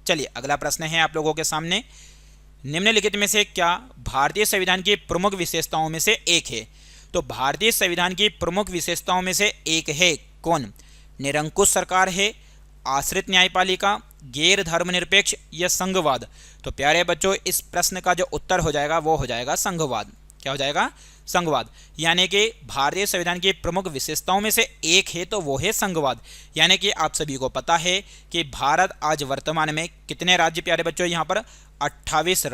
चलिए अगला प्रश्न है आप लोगों के सामने, निम्नलिखित में से क्या भारतीय संविधान की प्रमुख विशेषताओं में से एक है? तो भारतीय संविधान की प्रमुख विशेषताओं में से एक है कौन? निरंकुश सरकार है, आश्रित न्यायपालिका, गैर धर्मनिरपेक्ष या संघवाद? तो प्यारे बच्चों इस प्रश्न का जो उत्तर हो जाएगा वो हो जाएगा संघवाद। क्या हो जाएगा? संघवाद। यानी कि भारतीय संविधान की प्रमुख विशेषताओं में से एक है तो वो है संघवाद। यानी कि आप सभी को पता है कि भारत आज वर्तमान में कितने राज्य प्यारे बच्चों, यहाँ पर 28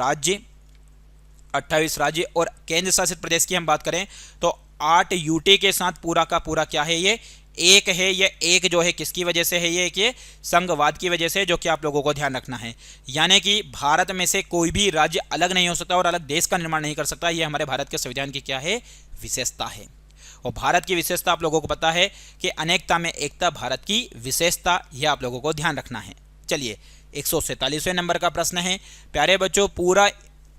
राज्य और केंद्र शासित प्रदेश की हम बात करें तो 8 यूटी के साथ पूरा का पूरा क्या है, ये एक है। ये एक जो है किसकी वजह से है? ये संघवाद की वजह से, जो कि आप लोगों को ध्यान रखना है। यानी कि भारत में से कोई भी राज्य अलग नहीं हो सकता और अलग देश का निर्माण नहीं कर सकता। ये हमारे भारत के संविधान की क्या है? विशेषता है। और भारत की विशेषता आप लोगों को पता है कि अनेकता में एकता भारत की विशेषता, यह आप लोगों को ध्यान रखना है। चलिए 147वें नंबर का प्रश्न है प्यारे बच्चों, पूरा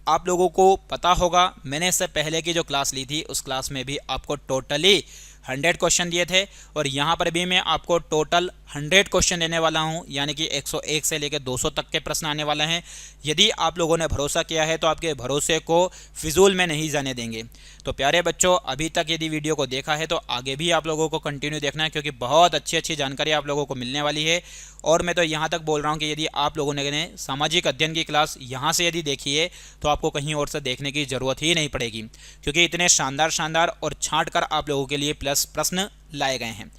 आप लोगों को पता होगा, मैंने इससे पहले की जो क्लास ली थी उस क्लास में भी आपको टोटली 100 क्वेश्चन दिए थे और यहाँ पर भी मैं आपको टोटल 100 क्वेश्चन देने वाला हूं, यानी कि 101 से लेकर 200 तक के प्रश्न आने वाले हैं। यदि आप लोगों ने भरोसा किया है तो आपके भरोसे को फिजूल में नहीं जाने देंगे। तो प्यारे बच्चों, अभी तक यदि वीडियो को देखा है तो आगे भी आप लोगों को कंटिन्यू देखना है, क्योंकि बहुत अच्छी अच्छी जानकारी आप लोगों को मिलने वाली है। और मैं तो यहाँ तक बोल रहा हूँ कि यदि आप लोगों ने सामाजिक अध्ययन की क्लास यहाँ से यदि देखी है तो आपको कहीं और से देखने की ज़रूरत ही नहीं पड़ेगी, क्योंकि इतने शानदार शानदार और छाँट कर आप लोगों के लिए प्लस प्रश्न लाए गए हैं।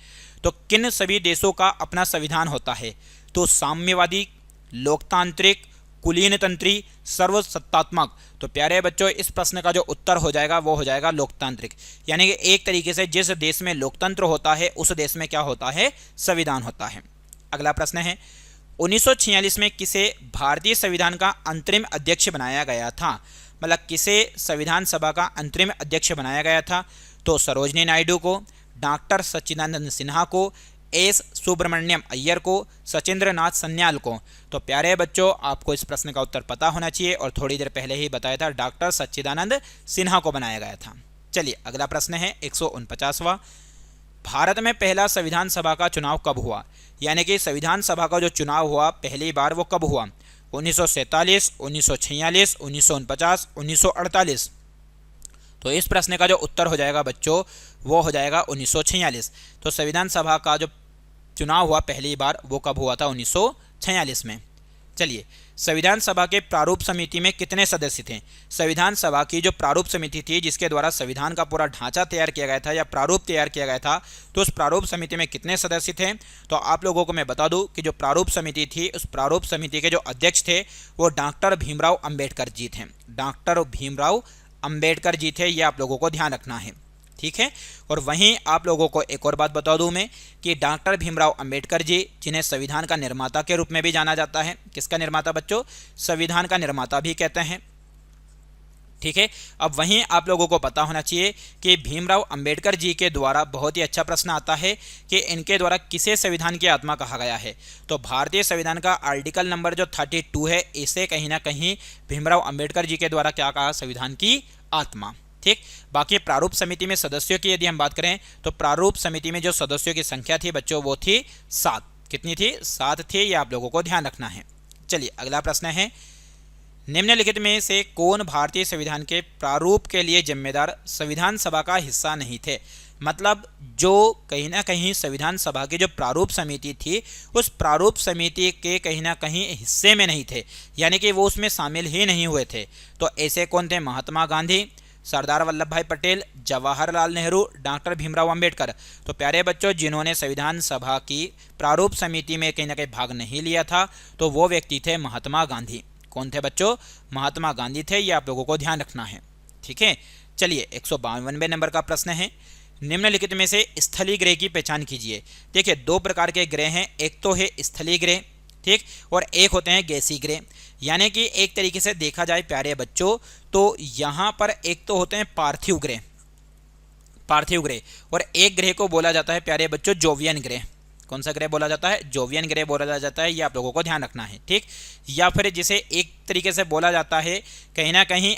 तो किन सभी देशों का अपना संविधान होता है? तो साम्यवादी, लोकतांत्रिक, कुलीनतंत्री, सर्वसत्तात्मक। तो प्यारे बच्चों, इस प्रश्न का जो उत्तर हो जाएगा वो हो जाएगा लोकतांत्रिक। यानी कि एक तरीके से जिस देश में लोकतंत्र होता है उस देश में क्या होता है? संविधान होता है। अगला प्रश्न है, 1946 में किसे भारतीय संविधान का अंतरिम अध्यक्ष बनाया गया था? मतलब किसे संविधान सभा का अंतरिम अध्यक्ष बनाया गया था? तो सरोजनी नायडू को, डॉक्टर सच्चिदानंद सिन्हा को, एस सुब्रमण्यम अय्यर को, सचिंद्र नाथ सन्याल को। तो प्यारे बच्चों, आपको इस प्रश्न का उत्तर पता होना चाहिए और थोड़ी देर पहले ही बताया था, डॉक्टर सच्चिदानंद सिन्हा को बनाया गया था। चलिए अगला प्रश्न है 149वां, भारत में पहला संविधान सभा का चुनाव कब हुआ? यानी कि संविधान सभा का जो चुनाव हुआ पहली बार वो कब हुआ? 1947, 1946, 1949, 1948। तो इस प्रश्न का जो उत्तर हो जाएगा बच्चों वो हो जाएगा 1946। तो संविधान सभा का जो चुनाव हुआ पहली बार वो कब हुआ था? 1946 में। चलिए, संविधान सभा के प्रारूप समिति में कितने सदस्य थे? संविधान सभा की जो प्रारूप समिति थी जिसके द्वारा संविधान का पूरा ढांचा तैयार किया गया था या प्रारूप तैयार किया गया था, तो उस प्रारूप समिति में कितने सदस्य थे? तो आप लोगों को मैं बता दूं कि जो प्रारूप समिति थी उस प्रारूप समिति के जो अध्यक्ष थे वो डॉक्टर भीमराव अंबेडकर जी थे। डॉक्टर भीमराव अंबेडकर जी थे, ये आप लोगों को ध्यान रखना है, ठीक है। और वहीं आप लोगों को एक और बात बता दूं मैं कि डॉक्टर भीमराव अंबेडकर जी, जिन्हें संविधान का निर्माता के रूप में भी जाना जाता है, किसका निर्माता बच्चों? संविधान का निर्माता भी कहते हैं, ठीक है। अब वहीं आप लोगों को पता होना चाहिए कि भीमराव अंबेडकर जी के द्वारा बहुत ही अच्छा प्रश्न आता है कि इनके द्वारा किसे संविधान की आत्मा कहा गया है? तो भारतीय संविधान का आर्टिकल नंबर जो 32 है, इसे कहीं ना कहीं भीमराव अंबेडकर जी के द्वारा क्या कहा? संविधान की आत्मा, ठीक। बाकी प्रारूप समिति में सदस्यों की यदि हम बात करें तो प्रारूप समिति में जो सदस्यों की संख्या थी बच्चों वो थी 7। कितनी थी? 7 थी, ये आप लोगों को ध्यान रखना है। चलिए अगला प्रश्न है, निम्नलिखित में से कौन भारतीय संविधान के प्रारूप के लिए जिम्मेदार संविधान सभा का हिस्सा नहीं थे? मतलब जो कहीं ना कहीं संविधान सभा की जो प्रारूप समिति थी उस प्रारूप समिति के कहीं ना कहीं हिस्से में नहीं थे, यानी कि वो उसमें शामिल ही नहीं हुए थे। तो ऐसे कौन थे? महात्मा गांधी, सरदार वल्लभ भाई पटेल, जवाहरलाल नेहरू, डॉक्टर भीमराव अंबेडकर। तो प्यारे बच्चों, जिन्होंने संविधान सभा की प्रारूप समिति में कहीं ना कहीं भाग नहीं लिया था तो वो व्यक्ति थे महात्मा गांधी। कौन थे बच्चों? महात्मा गांधी थे, ये आप लोगों को ध्यान रखना है, ठीक है। चलिए 152वें नंबर का प्रश्न है, निम्नलिखित में से स्थलीय ग्रह की पहचान कीजिए। देखिए, 2 प्रकार के ग्रह हैं, एक तो है स्थलीय ग्रह, ठीक, और एक होते हैं गैसीय ग्रह। यानी कि एक तरीके से देखा जाए प्यारे बच्चों तो यहाँ पर एक तो होते हैं पार्थिव ग्रह, पार्थिव ग्रह, और एक ग्रह को बोला जाता है प्यारे बच्चों जोवियन ग्रह। कौन सा ग्रह बोला जाता है? जोवियन ग्रह बोला जाता है, ये आप लोगों को ध्यान रखना है, ठीक। या फिर जिसे एक तरीके से बोला जाता है कहीं ना कहीं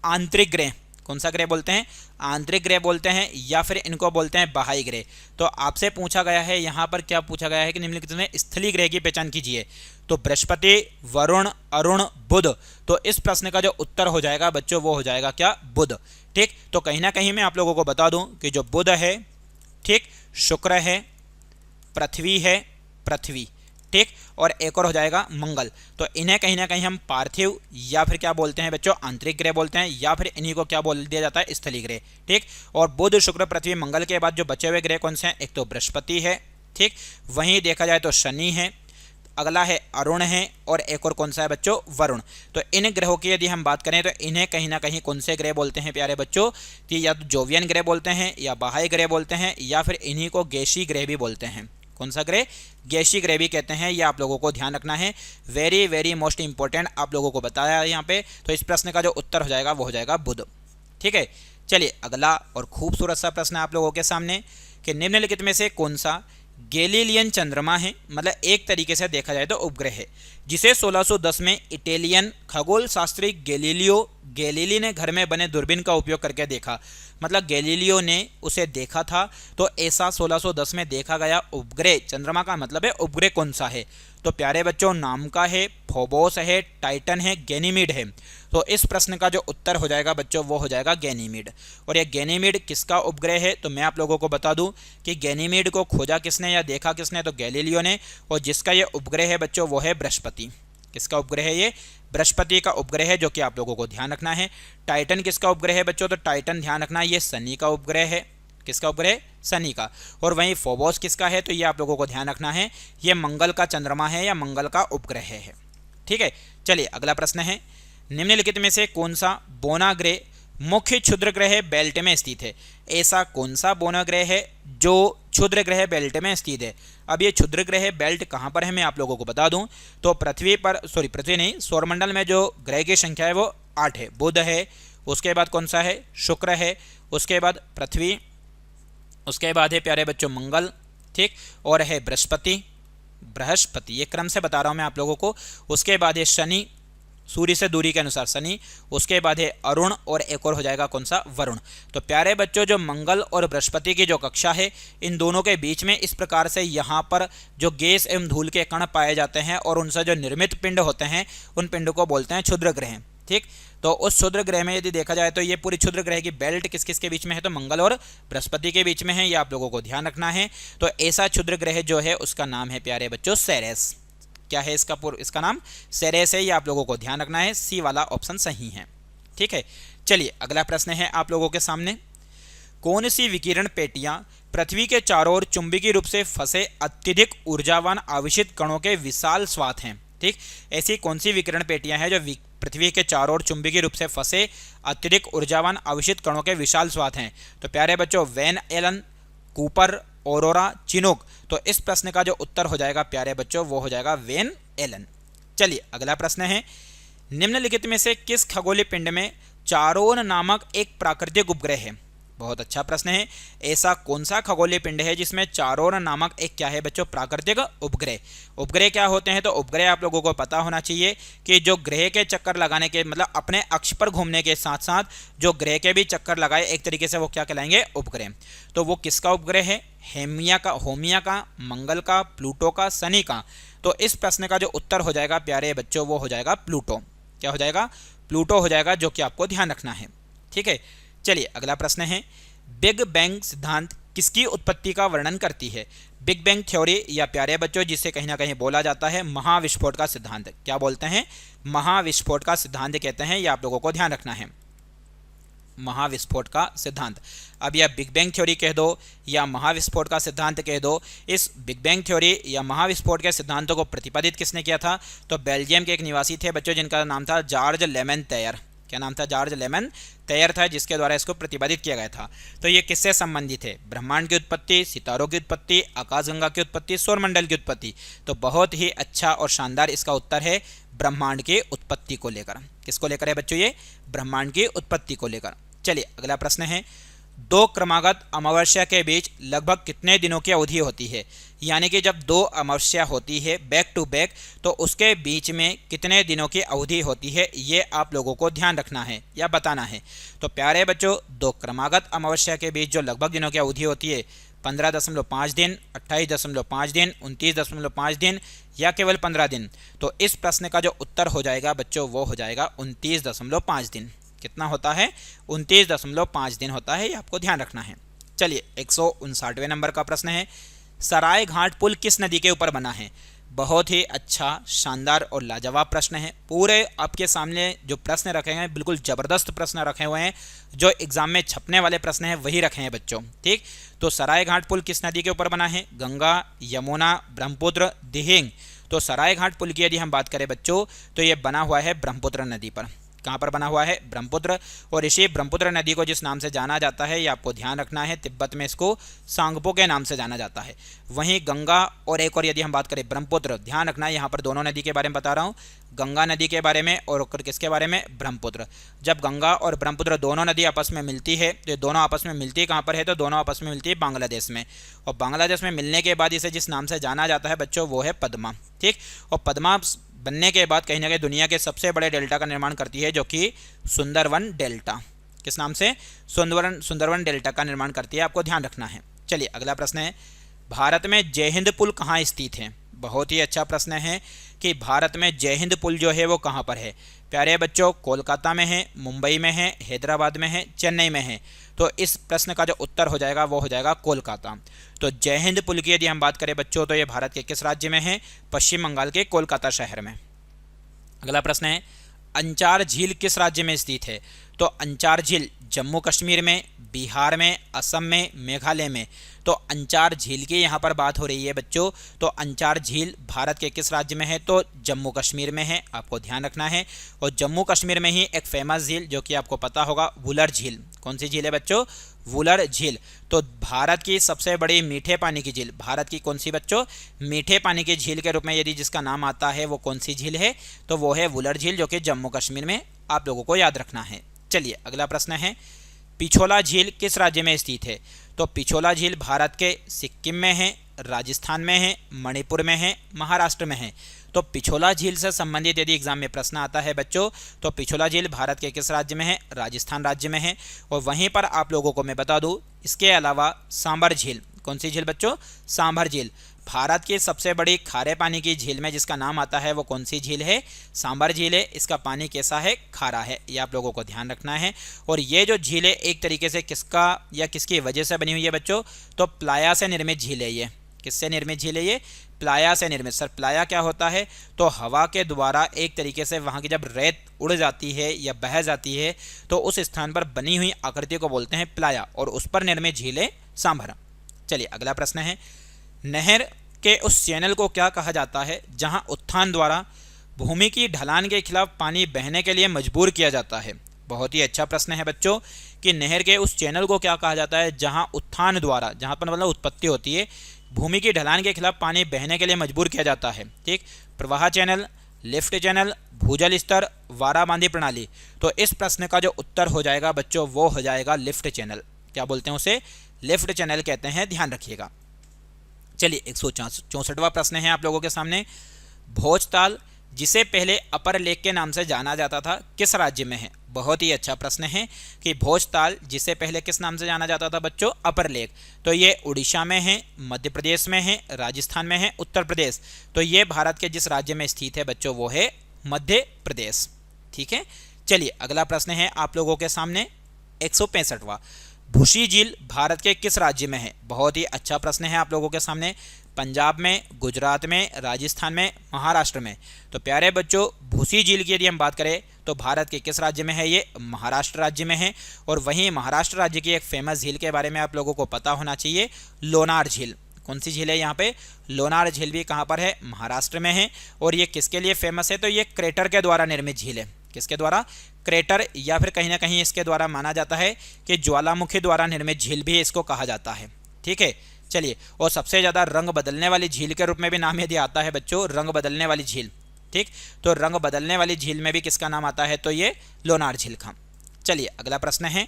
आंतरिक ग्रह। कौन सा ग्रह बोलते हैं? आंतरिक ग्रह बोलते हैं, या फिर इनको बोलते हैं बाह्य ग्रह। तो आपसे पूछा गया है यहाँ पर, क्या पूछा गया है कि निम्नलिखित में स्थलीय ग्रह की पहचान कीजिए। तो बृहस्पति, वरुण, अरुण, बुध। तो इस प्रश्न का जो उत्तर हो जाएगा बच्चों वो हो जाएगा क्या? बुध, ठीक। तो कहीं ना कहीं मैं आप लोगों को बता दूं कि जो बुध है, ठीक, शुक्र है, पृथ्वी है, पृथ्वी, ठीक, और एक और हो जाएगा मंगल। तो इन्हें कहीं ना कहीं हम पार्थिव या फिर क्या बोलते हैं बच्चों? आंतरिक ग्रह बोलते हैं, या फिर इन्हीं को क्या बोल दिया जाता है? स्थलीय ग्रह, ठीक। और बुध, शुक्र, पृथ्वी, मंगल के बाद जो बचे हुए ग्रह कौन से हैं? एक तो बृहस्पति है, ठीक, वहीं देखा जाए तो शनि है, अगला है अरुण है, और एक और कौन सा है बच्चों? वरुण। तो इन ग्रहों की यदि हम बात करें तो इन्हें कहीं ना कहीं कौन से ग्रह बोलते हैं प्यारे बच्चों? कि या तो जोवियन ग्रह बोलते हैं, या बाह्य ग्रह बोलते हैं, या फिर इन्हीं को गैसीय ग्रह भी बोलते हैं। कौन सा ग्रह? गैसीय ग्रह भी कहते हैं, ये आप लोगों को ध्यान रखना है। वेरी वेरी मोस्ट इंपॉर्टेंट आप लोगों को बताया है यहाँ पे। तो इस प्रश्न का जो उत्तर हो जाएगा वो हो जाएगा बुध, ठीक है। चलिए अगला और खूबसूरत सा प्रश्न आप लोगों के सामने कि निम्नलिखित में से कौन सा गैलीलियन चंद्रमा है? मतलब एक तरीके से देखा जाए तो उपग्रह है। जिसे 1610 में इटालियन खगोल शास्त्री गैलीली ने घर में बने दूरबीन का उपयोग करके देखा। मतलब गैलीलियो ने उसे देखा था, तो ऐसा 1610 में देखा गया उपग्रह, चंद्रमा का मतलब है उपग्रह कौन सा है? तो प्यारे बच्चों नाम का है, फोबोस है, टाइटन है, गैनीमीड है। तो इस प्रश्न का जो उत्तर हो जाएगा बच्चों वो हो जाएगा गैनीमीड। और ये गैनीमीड किसका उपग्रह है? तो मैं आप लोगों को बता दूं कि गैनीमीड को खोजा किसने या देखा किसने? तो गैलीलियो ने। और जिसका ये उपग्रह है बच्चों वो है बृहस्पति। किसका उपग्रह है ये? बृहस्पति का उपग्रह है, जो कि आप लोगों को ध्यान रखना है। टाइटन किसका उपग्रह है बच्चों? तो टाइटन ध्यान रखना ये शनि का उपग्रह है। किसका उपग्रह? शनि का। और वहीं फोबोस किसका है? तो ये आप लोगों को ध्यान रखना है, ये मंगल का चंद्रमा है या मंगल का उपग्रह है। ठीक है, चलिए अगला प्रश्न है, निम्नलिखित में से कौन सा बोना ग्रह मुख्य क्षुद्र ग्रह बेल्ट में स्थित है? ऐसा कौन सा बोना ग्रह है जो क्षुद्र ग्रह बेल्ट में स्थित है? अब ये क्षुद्र ग्रह बेल्ट कहाँ पर है मैं आप लोगों को बता दूं, तो पृथ्वी नहीं, सौरमंडल में जो ग्रह की संख्या है वो 8 है। बुध है, उसके बाद कौन सा है? शुक्र है, उसके बाद पृथ्वी, उसके बाद है प्यारे बच्चों मंगल, ठीक, और है बृहस्पति, ये क्रम से बता रहा हूं मैं आप लोगों को। उसके बाद है शनि, सूर्य से दूरी के अनुसार शनि, उसके बाद है अरुण, और एक और हो जाएगा कौन सा? वरुण। तो प्यारे बच्चों जो मंगल और बृहस्पति की जो कक्षा है, इन दोनों के बीच में इस प्रकार से यहाँ पर जो गैस एवं धूल के कण पाए जाते हैं और उनसे जो निर्मित पिंड होते हैं, उन पिंड को बोलते हैं क्षुद्र ग्रह। ठीक, तो उस क्षुद्र ग्रह में यदि देखा जाए तो ये पूरी क्षुद्र ग्रह की बेल्ट किस किस के बीच में है? तो मंगल और बृहस्पति के बीच में है, ये आप लोगों को ध्यान रखना है। तो ऐसा क्षुद्र ग्रह जो है उसका नाम है प्यारे बच्चों सेरेस। क्या है इसका नाम? सेरेस है, ये आप लोगों को ध्यान रखना है। सी वाला ऑप्शन सही है। ठीक है, चलिए अगला प्रश्न है आप लोगों के सामने, कौन सी विकिरण पेटियां पृथ्वी के चारों ओर चुंबकीय रूप से फंसे अत्यधिक ऊर्जावान आवेशित कणों के विशाल स्वाथ हैं? ठीक, ऐसी कौन सी विकिरण पेटियां हैं जो पृथ्वी के चारों ओर चुंबकीय रूप से फंसे अत्यधिक ऊर्जावान आवेशित कणों के विशाल स्वाथ हैं? तो प्यारे बच्चों Van Allen, Cooper, Aurora, Chinook. तो इस प्रश्न का जो उत्तर हो जाएगा प्यारे बच्चों वो हो जाएगा वैन एलन। चलिए अगला प्रश्न है, निम्नलिखित में से किस खगोलीय पिंड में चारोन नामक एक प्राकृतिक उपग्रह है? बहुत अच्छा प्रश्न है। ऐसा कौन सा खगोलीय पिंड है जिसमें चारोन नामक एक क्या है बच्चों? प्राकृतिक उपग्रह। उपग्रह क्या होते हैं? तो उपग्रह आप लोगों को पता होना चाहिए कि जो ग्रह के चक्कर लगाने के मतलब अपने अक्ष पर घूमने के साथ साथ जो ग्रह के भी चक्कर लगाए, एक तरीके से वो क्या कहलाएंगे? उपग्रह। तो वो किसका उपग्रह है? होमिया का, मंगल का, प्लूटो का, शनि का। तो इस प्रश्न का जो उत्तर हो जाएगा प्यारे बच्चों वो हो जाएगा प्लूटो। क्या हो जाएगा? प्लूटो हो जाएगा, जो कि आपको ध्यान रखना है। ठीक है, चलिए अगला प्रश्न है, बिग बैंग सिद्धांत किसकी उत्पत्ति का वर्णन करती है? बिग बैंग थ्योरी, या प्यारे बच्चों जिसे कहीं ना कहीं बोला जाता है महाविस्फोट का सिद्धांत। क्या बोलते हैं? महाविस्फोट का सिद्धांत कहते हैं, ये आप लोगों को ध्यान रखना है। महाविस्फोट का सिद्धांत। अब यह बिग बैंग थ्योरी कह दो या महाविस्फोट का सिद्धांत कह दो, इस बिग बैंग थ्योरी या महाविस्फोट के सिद्धांतों को प्रतिपादित किसने किया था? तो बेल्जियम के एक निवासी थे बच्चों जिनका नाम था जॉर्ज लेमेंतेयर। क्या नाम था? जॉर्ज लेमेंतेयर था, जिसके द्वारा इसको प्रतिपादित किया गया था। तो ये किससे संबंधित है? ब्रह्मांड की उत्पत्ति, सितारों की उत्पत्ति, आकाशगंगा की उत्पत्ति, सौरमंडल की उत्पत्ति। तो बहुत ही अच्छा और शानदार इसका उत्तर है ब्रह्मांड की उत्पत्ति को लेकर। किसको लेकर है बच्चों? ये ब्रह्मांड की उत्पत्ति को लेकर। चलिए अगला प्रश्न है, दो क्रमागत अमावस्या के बीच लगभग कितने दिनों की अवधि होती है? यानी कि जब दो अमावस्या होती है बैक टू बैक, तो उसके बीच में कितने दिनों की अवधि होती है, ये आप लोगों को ध्यान रखना है या बताना है। तो प्यारे बच्चों दो क्रमागत अमावस्या के बीच जो लगभग दिनों की अवधि होती है 15.5 दिन, 28.5 दिन, 29.5 दिन या केवल 15 दिन। तो इस प्रश्न का जो उत्तर हो जाएगा बच्चों वो हो जाएगा 29.5 दिन। कितना होता है? 29.5 दिन होता है, ये आपको ध्यान रखना है। चलिए 159वें नंबर का प्रश्न है, सराय घाट पुल किस नदी के ऊपर बना है? बहुत ही अच्छा, शानदार और लाजवाब प्रश्न है। पूरे आपके सामने जो प्रश्न रखे हैं बिल्कुल ज़बरदस्त प्रश्न रखे हुए हैं, जो एग्जाम में छपने वाले प्रश्न हैं वही रखे हैं बच्चों। ठीक, तो सराय घाट पुल किस नदी के ऊपर बना है? गंगा, यमुना, ब्रह्मपुत्र, दिहिंग। तो सराय घाट पुल की यदि हम बात करें बच्चों तो ये बना हुआ है ब्रह्मपुत्र नदी पर। कहाँ पर बना हुआ है? ब्रह्मपुत्र। और इसी ब्रह्मपुत्र नदी को जिस नाम से जाना जाता है ये आपको ध्यान रखना है, तिब्बत में इसको सांगपो के नाम से जाना जाता है। वहीं गंगा और एक और यदि हम बात करें ब्रह्मपुत्र, ध्यान रखना है यहाँ पर दोनों नदी के बारे में बता रहा हूँ, गंगा नदी के बारे में और किसके बारे में? ब्रह्मपुत्र। जब गंगा और ब्रह्मपुत्र दोनों नदी आपस में मिलती है तो दोनों आपस में मिलती कहाँ पर है? तो दोनों आपस में मिलती है बांग्लादेश में। और बांग्लादेश में मिलने के बाद इसे जिस नाम से जाना जाता है बच्चों वो है पद्मा। ठीक, और पद्मा बनने के बाद कहीं ना कहीं दुनिया के सबसे बड़े डेल्टा का निर्माण करती है, जो कि सुंदरवन डेल्टा। किस नाम से? सुंदरवन डेल्टा का निर्माण करती है, आपको ध्यान रखना है। चलिए अगला प्रश्न है, भारत में जय हिंद पुल कहाँ स्थित है? बहुत ही अच्छा प्रश्न है कि भारत में जय हिंद पुल जो है वो कहाँ पर है। प्यारे बच्चों, कोलकाता में है, मुंबई में है, हैदराबाद में है, चेन्नई में है। तो इस प्रश्न का जो उत्तर हो जाएगा वो हो जाएगा कोलकाता। तो जय हिंद पुल की यदि हम बात करें बच्चों, तो ये भारत के किस राज्य में है? पश्चिम बंगाल के कोलकाता शहर में। अगला प्रश्न है, अंचार झील किस राज्य में स्थित है? तो अंचार झील जम्मू कश्मीर में, बिहार में, असम में, मेघालय में। तो अंचार झील की यहाँ पर बात हो रही है बच्चों। तो अंचार झील भारत के किस राज्य में है? तो जम्मू कश्मीर में है, आपको ध्यान रखना है। और जम्मू कश्मीर में ही एक फेमस झील जो कि आपको पता होगा, वुलर झील। कौन सी झील है बच्चों? वुलर झील। तो भारत की सबसे बड़ी मीठे पानी की झील, भारत की कौन सी बच्चों? मीठे पानी की झील के रूप में यदि जिसका नाम आता है वो कौन सी झील है? तो वो है वुलर झील, जो कि जम्मू कश्मीर में आप लोगों को याद रखना है। चलिए अगला प्रश्न है, पिछोला झील किस राज्य में स्थित है? तो पिछोला झील भारत के सिक्किम में है, राजस्थान में है, मणिपुर में है, महाराष्ट्र में है। तो पिछोला झील से संबंधित यदि एग्जाम में प्रश्न आता है बच्चों, तो पिछोला झील भारत के किस राज्य में है? राजस्थान राज्य में है। और वहीं पर आप लोगों को मैं बता दूं, इसके अलावा सांभर झील। कौन सी झील बच्चों? सांभर झील। भारत की सबसे बड़ी खारे पानी की झील में जिसका नाम आता है वो कौन सी झील है? सांभर झील है। इसका पानी कैसा है? खारा है। ये आप लोगों को ध्यान रखना है। और ये जो झील है एक तरीके से किसका या किसकी वजह से बनी हुई है बच्चों? तो प्लाया से निर्मित झील है ये। किससे निर्मित झील है ये? प्लाया से निर्मित। सर प्लाया क्या होता है? तो हवा के द्वारा एक तरीके से वहाँ की जब रेत उड़ जाती है या बह जाती है तो उस स्थान पर बनी हुई आकृति को बोलते हैं प्लाया, और उस पर निर्मित झील है सांभर। चलिए अगला प्रश्न है, नहर के उस चैनल को क्या कहा जाता है जहां उत्थान द्वारा भूमि की ढलान के खिलाफ पानी बहने के लिए मजबूर किया जाता है? बहुत ही अच्छा प्रश्न है बच्चों कि नहर के उस चैनल को क्या कहा जाता है जहां उत्थान द्वारा, जहां पर मतलब उत्पत्ति होती है, भूमि की ढलान के खिलाफ पानी बहने के लिए मजबूर किया जाता है। ठीक, प्रवाह चैनल, लिफ्ट चैनल, भूजल स्तर, वाराबांदी प्रणाली। तो इस प्रश्न का जो उत्तर हो जाएगा बच्चों वो हो जाएगा लिफ्ट चैनल। क्या बोलते हैं उसे? लिफ्ट चैनल कहते हैं, ध्यान रखिएगा। चलिए 164वां प्रश्न है आप लोगों के सामने, भोजताल जिसे पहले अपर लेक के नाम से जाना जाता था किस राज्य में है? बहुत ही अच्छा प्रश्न है कि भोजताल जिसे पहले किस नाम से जाना जाता था बच्चों? अपर लेक। तो ये उड़ीसा में है, मध्य प्रदेश में है, राजस्थान में है, उत्तर प्रदेश। तो ये भारत के जिस राज्य में स्थित है बच्चों वो है मध्य प्रदेश। ठीक है, चलिए अगला प्रश्न है आप लोगों के सामने 165वां, भूसी झील भारत के किस राज्य में है? बहुत ही अच्छा प्रश्न है आप लोगों के सामने, पंजाब में, गुजरात में, राजस्थान में, महाराष्ट्र में। तो प्यारे बच्चों, भूसी झील की यदि हम बात करें तो भारत के किस राज्य में है? ये महाराष्ट्र राज्य में है। और वहीं महाराष्ट्र राज्य की एक फेमस झील के बारे में आप लोगों को पता होना चाहिए, लोनार झील। कौन सी झील है यहाँ पे? लोनार झील भी कहाँ पर है? महाराष्ट्र में है। और ये किसके लिए फेमस है? तो ये क्रेटर के द्वारा निर्मित झील है। किसके द्वारा? क्रेटर, या फिर कहीं ना कहीं इसके द्वारा माना जाता है कि ज्वालामुखी द्वारा निर्मित झील भी इसको कहा जाता है। ठीक है, चलिए, और सबसे ज़्यादा रंग बदलने वाली झील के रूप में भी नाम यदि आता है बच्चों, रंग बदलने वाली झील। ठीक, तो रंग बदलने वाली झील में भी किसका नाम आता है? तो ये लोनार झील का। चलिए अगला प्रश्न है,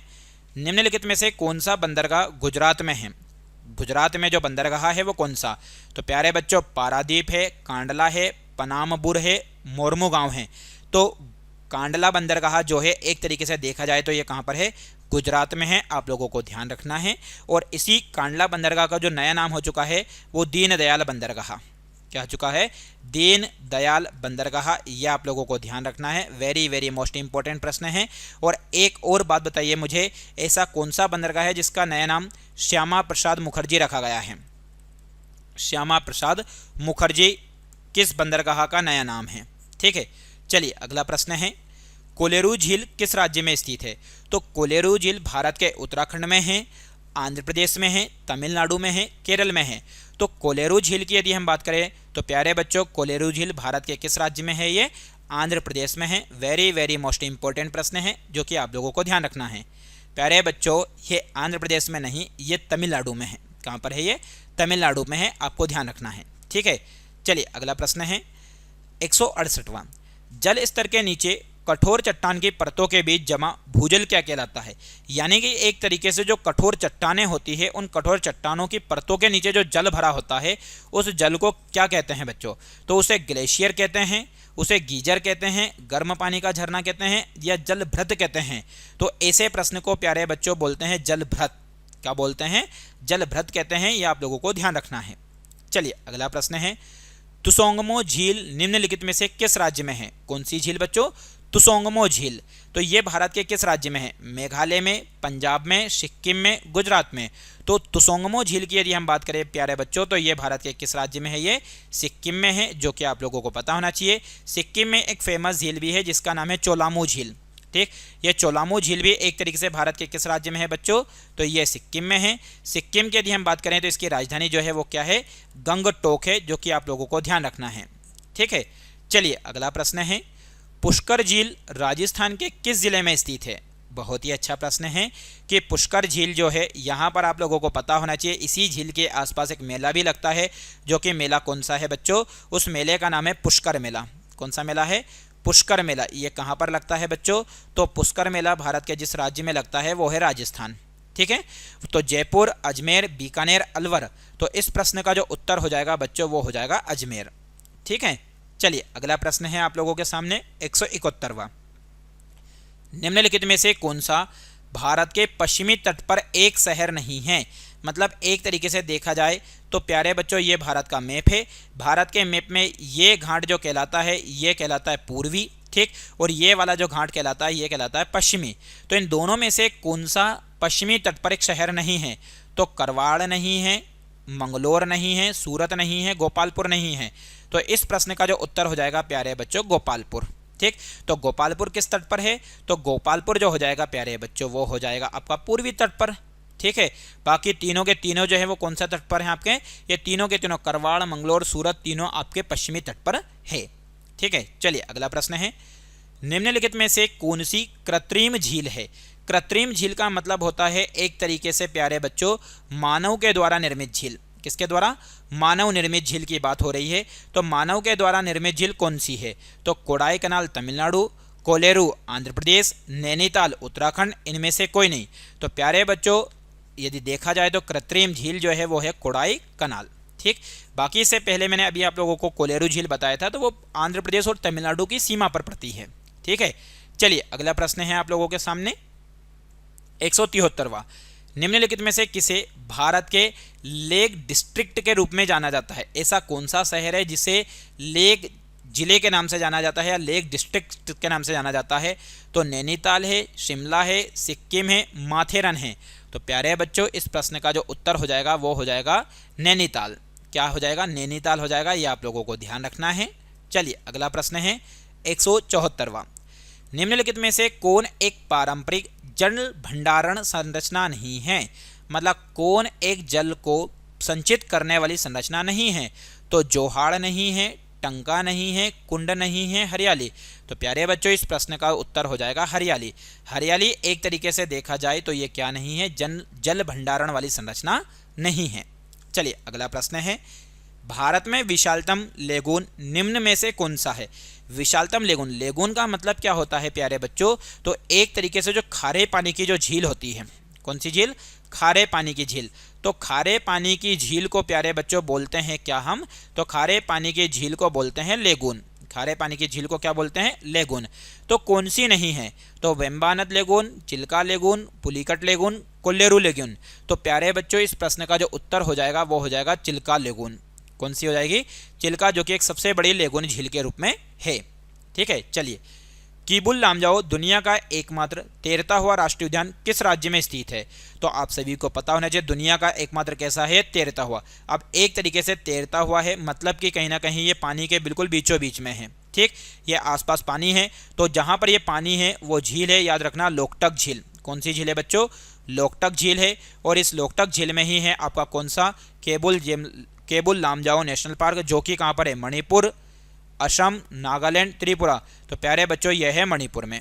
निम्नलिखित में से कौन सा बंदरगाह गुजरात में है? गुजरात में जो बंदरगाह है वो कौन सा? तो प्यारे बच्चों, पारादीप है, कांडला है, पनामबुर है, मोरमुगांव है। तो कांडला बंदरगाह जो है एक तरीके से देखा जाए तो ये कहाँ पर है? गुजरात में है, आप लोगों को ध्यान रखना है। और इसी कांडला बंदरगाह का जो नया नाम हो चुका है वो दीनदयाल बंदरगाह। क्या हो चुका है? दीन दयाल बंदरगाह। यह आप लोगों को ध्यान रखना है, वेरी वेरी मोस्ट इंपॉर्टेंट प्रश्न है। और एक और बात बताइए मुझे, ऐसा कौन सा बंदरगाह है जिसका नया नाम श्यामा प्रसाद मुखर्जी रखा गया है? श्यामा प्रसाद मुखर्जी किस बंदरगाह का नया नाम है? ठीक है, चलिए अगला प्रश्न है, कोलेरू झील किस राज्य में स्थित है? तो कोलेरू झील भारत के उत्तराखंड में है, आंध्र प्रदेश में है, तमिलनाडु में है, केरल में है। तो कोलेरू झील की यदि हम बात करें तो प्यारे बच्चों, कोलेरू झील भारत के किस राज्य में है? ये आंध्र प्रदेश में है। वेरी वेरी मोस्ट इंपॉर्टेंट प्रश्न है जो कि आप लोगों को ध्यान रखना है। प्यारे बच्चों, ये आंध्र प्रदेश में नहीं, ये तमिलनाडु में है। कहाँ पर है? ये तमिलनाडु में है, आपको ध्यान रखना है। ठीक है, चलिए अगला प्रश्न है 168वां, जल स्तर के नीचे कठोर चट्टान की परतों के बीच जमा भूजल क्या कहलाता है? यानी कि एक तरीके से जो कठोर चट्टानें होती है, उन कठोर चट्टानों की परतों के नीचे जो जल भरा होता है, उस जल को क्या कहते हैं बच्चों? तो उसे ग्लेशियर कहते हैं, उसे गीजर कहते हैं, गर्म पानी का झरना कहते हैं, या जलभृत कहते हैं? तो ऐसे प्रश्न को प्यारे बच्चों बोलते हैं जलभृत। क्या बोलते हैं? जलभृत कहते हैं। ये आप लोगों को ध्यान रखना है। चलिए अगला प्रश्न है, तुसोंगमो झील निम्नलिखित में से किस राज्य में है? कौन सी झील बच्चों? तुसोंगमो झील। तो ये भारत के किस राज्य में है? मेघालय में, पंजाब में, सिक्किम में, गुजरात में। तो तुसोंगमो झील की यदि हम बात करें प्यारे बच्चों, तो ये भारत के किस राज्य में है? ये सिक्किम में है, जो कि आप लोगों को पता होना चाहिए। सिक्किम में एक फेमस झील भी है जिसका नाम है चोलामू झील। ठीक, ये चोलामू झील भी एक तरीके से भारत के किस राज्य में है बच्चों? तो ये सिक्किम में है। सिक्किम की यदि हम बात करें तो इसकी राजधानी जो है वो क्या है? गंगटोक है, जो कि आप लोगों को ध्यान रखना है। ठीक है, चलिए अगला प्रश्न है, पुष्कर झील राजस्थान के किस जिले में स्थित है? बहुत ही अच्छा प्रश्न है कि पुष्कर झील जो है, यहाँ पर आप लोगों को पता होना चाहिए, इसी झील के आसपास एक मेला भी लगता है, जो कि मेला कौन सा है बच्चों? उस मेले का नाम है पुष्कर मेला। कौन सा मेला है? पुष्कर मेला। ये कहाँ पर लगता है बच्चों? तो पुष्कर मेला भारत के जिस राज्य में लगता है वो है राजस्थान। ठीक है, तो जयपुर, अजमेर, बीकानेर, अलवर। तो इस प्रश्न का जो उत्तर हो जाएगा बच्चों वो हो जाएगा अजमेर। ठीक है, चलिए अगला प्रश्न है आप लोगों के सामने 171वां, निम्नलिखित में से कौन सा भारत के पश्चिमी तट पर एक शहर नहीं है? मतलब एक तरीके से देखा जाए तो प्यारे बच्चों ये भारत का मैप है। भारत के मैप में ये घाट जो कहलाता है ये कहलाता है पूर्वी। ठीक, और ये वाला जो घाट कहलाता है ये कहलाता है पश्चिमी। तो इन दोनों में से कौन सा पश्चिमी तट पर एक शहर नहीं है? तो करवाड़ नहीं है, मंगलोर नहीं है, सूरत नहीं है, गोपालपुर नहीं है। तो इस प्रश्न का जो उत्तर हो जाएगा प्यारे बच्चों गोपालपुर। ठीक, तो गोपालपुर किस तट पर है? तो गोपालपुर जो हो जाएगा प्यारे बच्चों वो हो जाएगा आपका पूर्वी तट पर। ठीक है, बाकी तीनों के तीनों जो है वो कौन सा तट पर हैं आपके? ये तीनों के तीनों करवाड़, मंगलोर, सूरत तीनों आपके पश्चिमी तट पर है। ठीक है, चलिए अगला प्रश्न है, निम्नलिखित में से कौन सी कृत्रिम झील है? कृत्रिम झील का मतलब होता है एक तरीके से प्यारे बच्चों मानव के द्वारा निर्मित झील। किसके द्वारा? मानव निर्मित झील की बात हो रही है। तो मानव के द्वारा निर्मित झील कौन सी है? तो कोडाई कनाल तमिलनाडु, कोलेरू आंध्र प्रदेश, नैनीताल उत्तराखंड, इनमें से कोई नहीं। तो प्यारे बच्चों यदि देखा जाए तो कृत्रिम झील जो है वो है कोडाई कनाल। ठीक, बाकी इससे पहले मैंने अभी आप लोगों को कोलेरू झील बताया था, तो वो आंध्र प्रदेश और तमिलनाडु की सीमा पर पड़ती है। ठीक है, चलिए अगला प्रश्न है आप लोगों के सामने 173वां, निम्नलिखित में से किसे भारत के लेक डिस्ट्रिक्ट के रूप में जाना जाता है? ऐसा कौन सा शहर है जिसे लेक जिले के नाम से जाना जाता है या लेक डिस्ट्रिक्ट के नाम से जाना जाता है? तो नैनीताल है, शिमला है, सिक्किम है, माथेरन है। तो प्यारे बच्चों इस प्रश्न का जो उत्तर हो जाएगा वो हो जाएगा नैनीताल। क्या हो जाएगा? नैनीताल हो जाएगा। ये आप लोगों को ध्यान रखना है। चलिए अगला प्रश्न है 174वां, निम्नलिखित में से कौन एक पारंपरिक जल भंडारण संरचना नहीं है? मतलब कौन एक जल को संचित करने वाली संरचना नहीं है? तो जोहाड़ नहीं है, टंका नहीं है, कुंड नहीं है, हरियाली। तो प्यारे बच्चों इस प्रश्न का उत्तर हो जाएगा हरियाली। हरियाली एक तरीके से देखा जाए तो ये क्या नहीं है? जल भंडारण वाली संरचना नहीं है। चलिए अगला प्रश्न है, भारत में विशालतम लेगून निम्न में से कौन सा है? विशालतम लेगून, लेगून का मतलब क्या होता है प्यारे बच्चों? तो एक तरीके से जो खारे पानी की जो झील होती है। कौन सी झील? खारे पानी की झील। तो खारे पानी की झील को प्यारे बच्चों बोलते हैं क्या हम? तो खारे पानी की झील को बोलते हैं लेगून। खारे पानी की झील को क्या बोलते हैं? लेगून। तो कौन सी नहीं है? तो Vembanad lagoon, Chilka lagoon, Pulicat lagoon, Kolleru lagoon. तो प्यारे बच्चों इस प्रश्न का जो उत्तर हो जाएगा वो हो जाएगा चिल्का लेगून। कौन सी हो जाएगी? चिल्का, जो कि एक सबसे बड़ी लेगून झील के रूप में है। ठीक है, चलिए कीबुल लामजाओ दुनिया का एकमात्र तैरता हुआ राष्ट्रीय उद्यान किस राज्य में स्थित है? तो आप सभी को पता होना चाहिए दुनिया का एकमात्र कैसा है? तैरता हुआ। अब एक तरीके से तैरता हुआ है मतलब कि कहीं ना कहीं ये पानी के बिल्कुल बीचों बीच में है। ठीक, ये आसपास पानी है, तो जहाँ पर ये पानी है वो झील है, याद रखना लोकटक झील। कौन सी झील है बच्चों? लोकटक झील है। और इस लोकटक झील में ही है आपका कौन सा? केबुल लामजाओ नेशनल पार्क, जो कि कहाँ पर है? मणिपुर, असम, नागालैंड, त्रिपुरा। तो प्यारे बच्चों यह है मणिपुर में।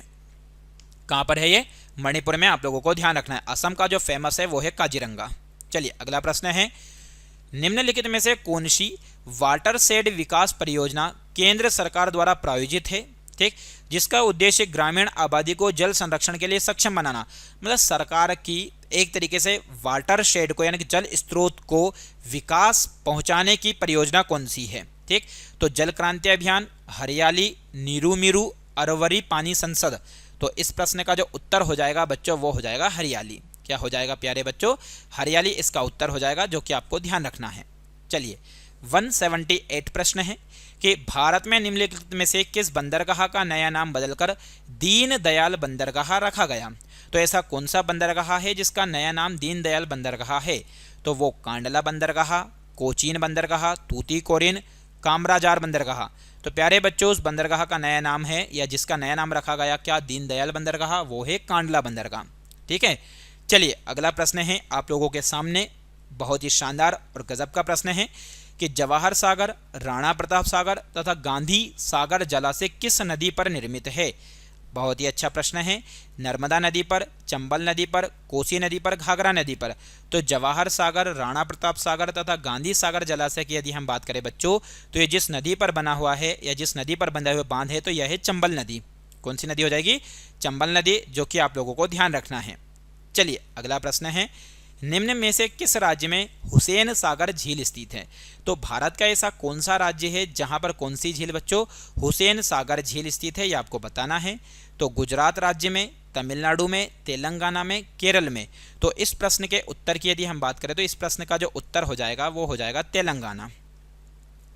कहाँ पर है ये? मणिपुर में। आप लोगों को ध्यान रखना है। असम का जो फेमस है वो है काजीरंगा। चलिए अगला प्रश्न है, निम्नलिखित में से कौन सी वाटरशेड विकास परियोजना केंद्र सरकार द्वारा प्रायोजित है? ठीक, जिसका उद्देश्य ग्रामीण आबादी को जल संरक्षण के लिए सक्षम बनाना। मतलब सरकार की एक तरीके से वाटर शेड को यानी कि जल स्रोत को विकास पहुंचाने की परियोजना कौन सी है। ठीक, तो जल क्रांति अभियान, हरियाली, नीरू मीरू, अरवरी पानी संसद। तो इस प्रश्न का जो उत्तर हो जाएगा बच्चों वो हो जाएगा हरियाली। क्या हो जाएगा प्यारे बच्चों, हरियाली इसका उत्तर हो जाएगा, जो कि आपको ध्यान रखना है। चलिए 178 प्रश्न है कि भारत में निम्नलिखित में से किस बंदरगाह का नया नाम बदलकर दीनदयाल बंदरगाह रखा गया। तो ऐसा कौन सा बंदरगाह है जिसका नया नाम दीनदयाल बंदरगाह है। तो वो कांडला बंदरगाह, कोचीन बंदरगाह, तूतीकोरिन, कामराजार बंदरगाह। तो प्यारे बच्चों उस बंदरगाह का नया नाम है या जिसका नया नाम रखा गया क्या दीनदयाल बंदरगाह, वो है कांडला बंदरगाह। ठीक है, चलिए अगला प्रश्न है आप लोगों के सामने, बहुत ही शानदार और गजब का प्रश्न है कि जवाहर सागर, राणा प्रताप सागर तथा गांधी सागर जलाशय किस नदी पर निर्मित है। बहुत ही अच्छा प्रश्न है। नर्मदा नदी पर, चंबल नदी पर, कोसी नदी पर, घाघरा नदी पर। तो जवाहर सागर, राणा प्रताप सागर तथा गांधी सागर जलाशय की यदि हम बात करें बच्चों, तो ये जिस नदी पर बना हुआ है या जिस नदी पर बंधा हुआ बांध है तो यह है चंबल नदी। कौन सी नदी हो जाएगी, चंबल नदी, जो कि आप लोगों को ध्यान रखना है। चलिए अगला प्रश्न है, निम्न में से किस राज्य में हुसैन सागर झील स्थित है। तो भारत का ऐसा कौन सा राज्य है जहां पर कौन सी झील बच्चों, हुसैन सागर झील स्थित है, ये आपको बताना है। तो गुजरात राज्य में, तमिलनाडु में, तेलंगाना में, केरल में। तो इस प्रश्न के उत्तर की यदि हम बात करें तो इस प्रश्न का जो उत्तर हो जाएगा वो हो जाएगा तेलंगाना।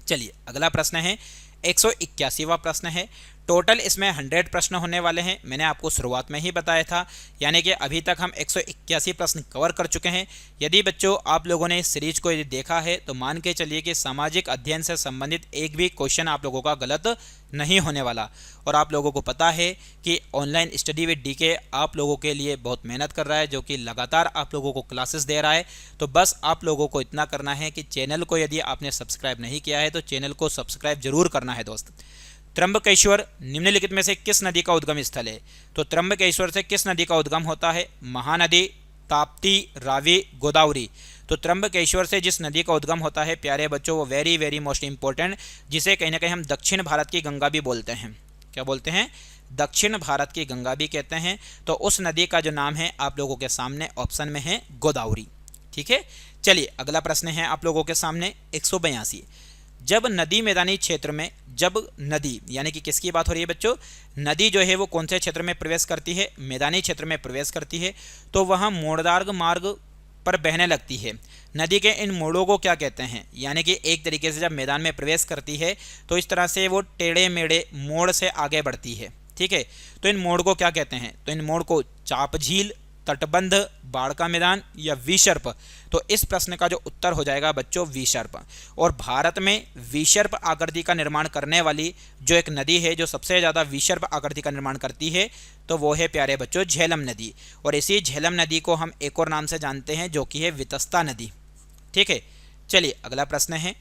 चलिए अगला प्रश्न है 181वां प्रश्न है। टोटल इसमें 100 प्रश्न होने वाले हैं, मैंने आपको शुरुआत में ही बताया था। यानी कि अभी तक हम 181 प्रश्न कवर कर चुके हैं। यदि बच्चों आप लोगों ने इस सीरीज को यदि देखा है तो मान के चलिए कि सामाजिक अध्ययन से संबंधित एक भी क्वेश्चन आप लोगों का गलत नहीं होने वाला। और आप लोगों को पता है कि ऑनलाइन स्टडी विद डीके आप लोगों के लिए बहुत मेहनत कर रहा है, जो कि लगातार आप लोगों को क्लासेस दे रहा है। तो बस आप लोगों को इतना करना है कि चैनल को यदि आपने सब्सक्राइब नहीं किया है तो चैनल को सब्सक्राइब जरूर करना है दोस्त। त्र्यंबकेश्वर निम्नलिखित में से किस नदी का उद्गम स्थल है। तो त्र्यंबकेश्वर से किस नदी का उद्गम होता है, महानदी, ताप्ती, रावी, गोदावरी। तो त्र्यंबकेश्वर से जिस नदी का उद्गम होता है प्यारे बच्चों वो वेरी वेरी मोस्ट इंपॉर्टेंट, जिसे कहीं ना कहीं हम दक्षिण भारत की गंगा भी बोलते हैं। क्या बोलते हैं, दक्षिण भारत की गंगा भी कहते हैं। तो उस नदी का जो नाम है आप लोगों के सामने ऑप्शन में है गोदावरी। ठीक है, चलिए अगला प्रश्न है आप लोगों के सामने 182। जब नदी मैदानी क्षेत्र में, जब नदी यानी कि किसकी बात हो रही है बच्चों, नदी जो है वो कौन से क्षेत्र में प्रवेश करती है, मैदानी क्षेत्र में प्रवेश करती है, तो वह मोड़दार मार्ग पर बहने लगती है। नदी के इन मोड़ों को क्या कहते हैं। यानी कि एक तरीके से जब मैदान में प्रवेश करती है तो इस तरह से वो टेढ़े मेढ़े मोड़ से आगे बढ़ती है। ठीक है, तो इन मोड़ को क्या कहते हैं, तो इन मोड़ को चाप झील, तटबंध, बाढ़ का मैदान या विसर्प। तो इस प्रश्न का जो उत्तर हो जाएगा बच्चों विसर्प। और भारत में विसर्प आकृति का निर्माण करने वाली जो एक नदी है जो सबसे ज़्यादा विसर्प आकृति का निर्माण करती है तो वो है प्यारे बच्चों झेलम नदी। और इसी झेलम नदी को हम एक और नाम से जानते हैं जो कि है वितस्ता नदी। ठीक है, चलिए अगला प्रश्न है,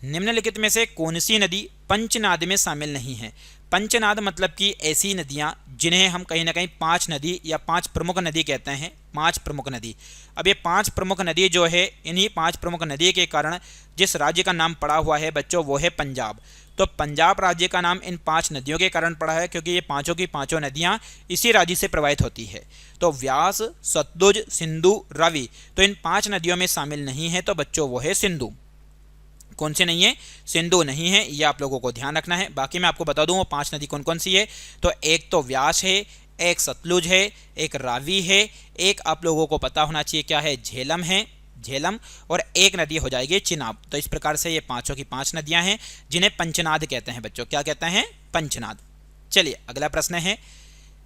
निम्नलिखित में से कौन सी नदी पंचनाद में शामिल नहीं है। पंचनाद मतलब कि ऐसी नदियां जिन्हें हम कहीं ना कहीं 5 नदी या 5 प्रमुख नदी कहते हैं। 5 प्रमुख नदी, अब ये 5 प्रमुख नदी जो है, इन्हीं 5 प्रमुख नदी के कारण जिस राज्य का नाम पड़ा हुआ है बच्चों वो है पंजाब। तो पंजाब राज्य का नाम इन 5 नदियों के कारण पड़ा है क्योंकि ये पांचों की पांचों नदियां इसी राज्य से प्रवाहित होती है। तो व्यास, सतलुज, सिंधु, रावी, तो इन 5 नदियों में शामिल नहीं है तो बच्चों वो है सिंधु। कौन सी नहीं है, सिंधु नहीं है, ये आप लोगों को ध्यान रखना है। बाकी मैं आपको बता दूं वो 5 नदी कौन कौन सी है। तो एक तो व्यास है, एक सतलुज है, एक रावी है, एक आप लोगों को पता होना चाहिए क्या है, झेलम है, झेलम, और एक नदी हो जाएगी चिनाब। तो इस प्रकार से ये पांचों की 5 नदियां हैं जिन्हें पंचनाद कहते हैं बच्चों। क्या कहते हैं, पंचनाद। चलिए अगला प्रश्न है,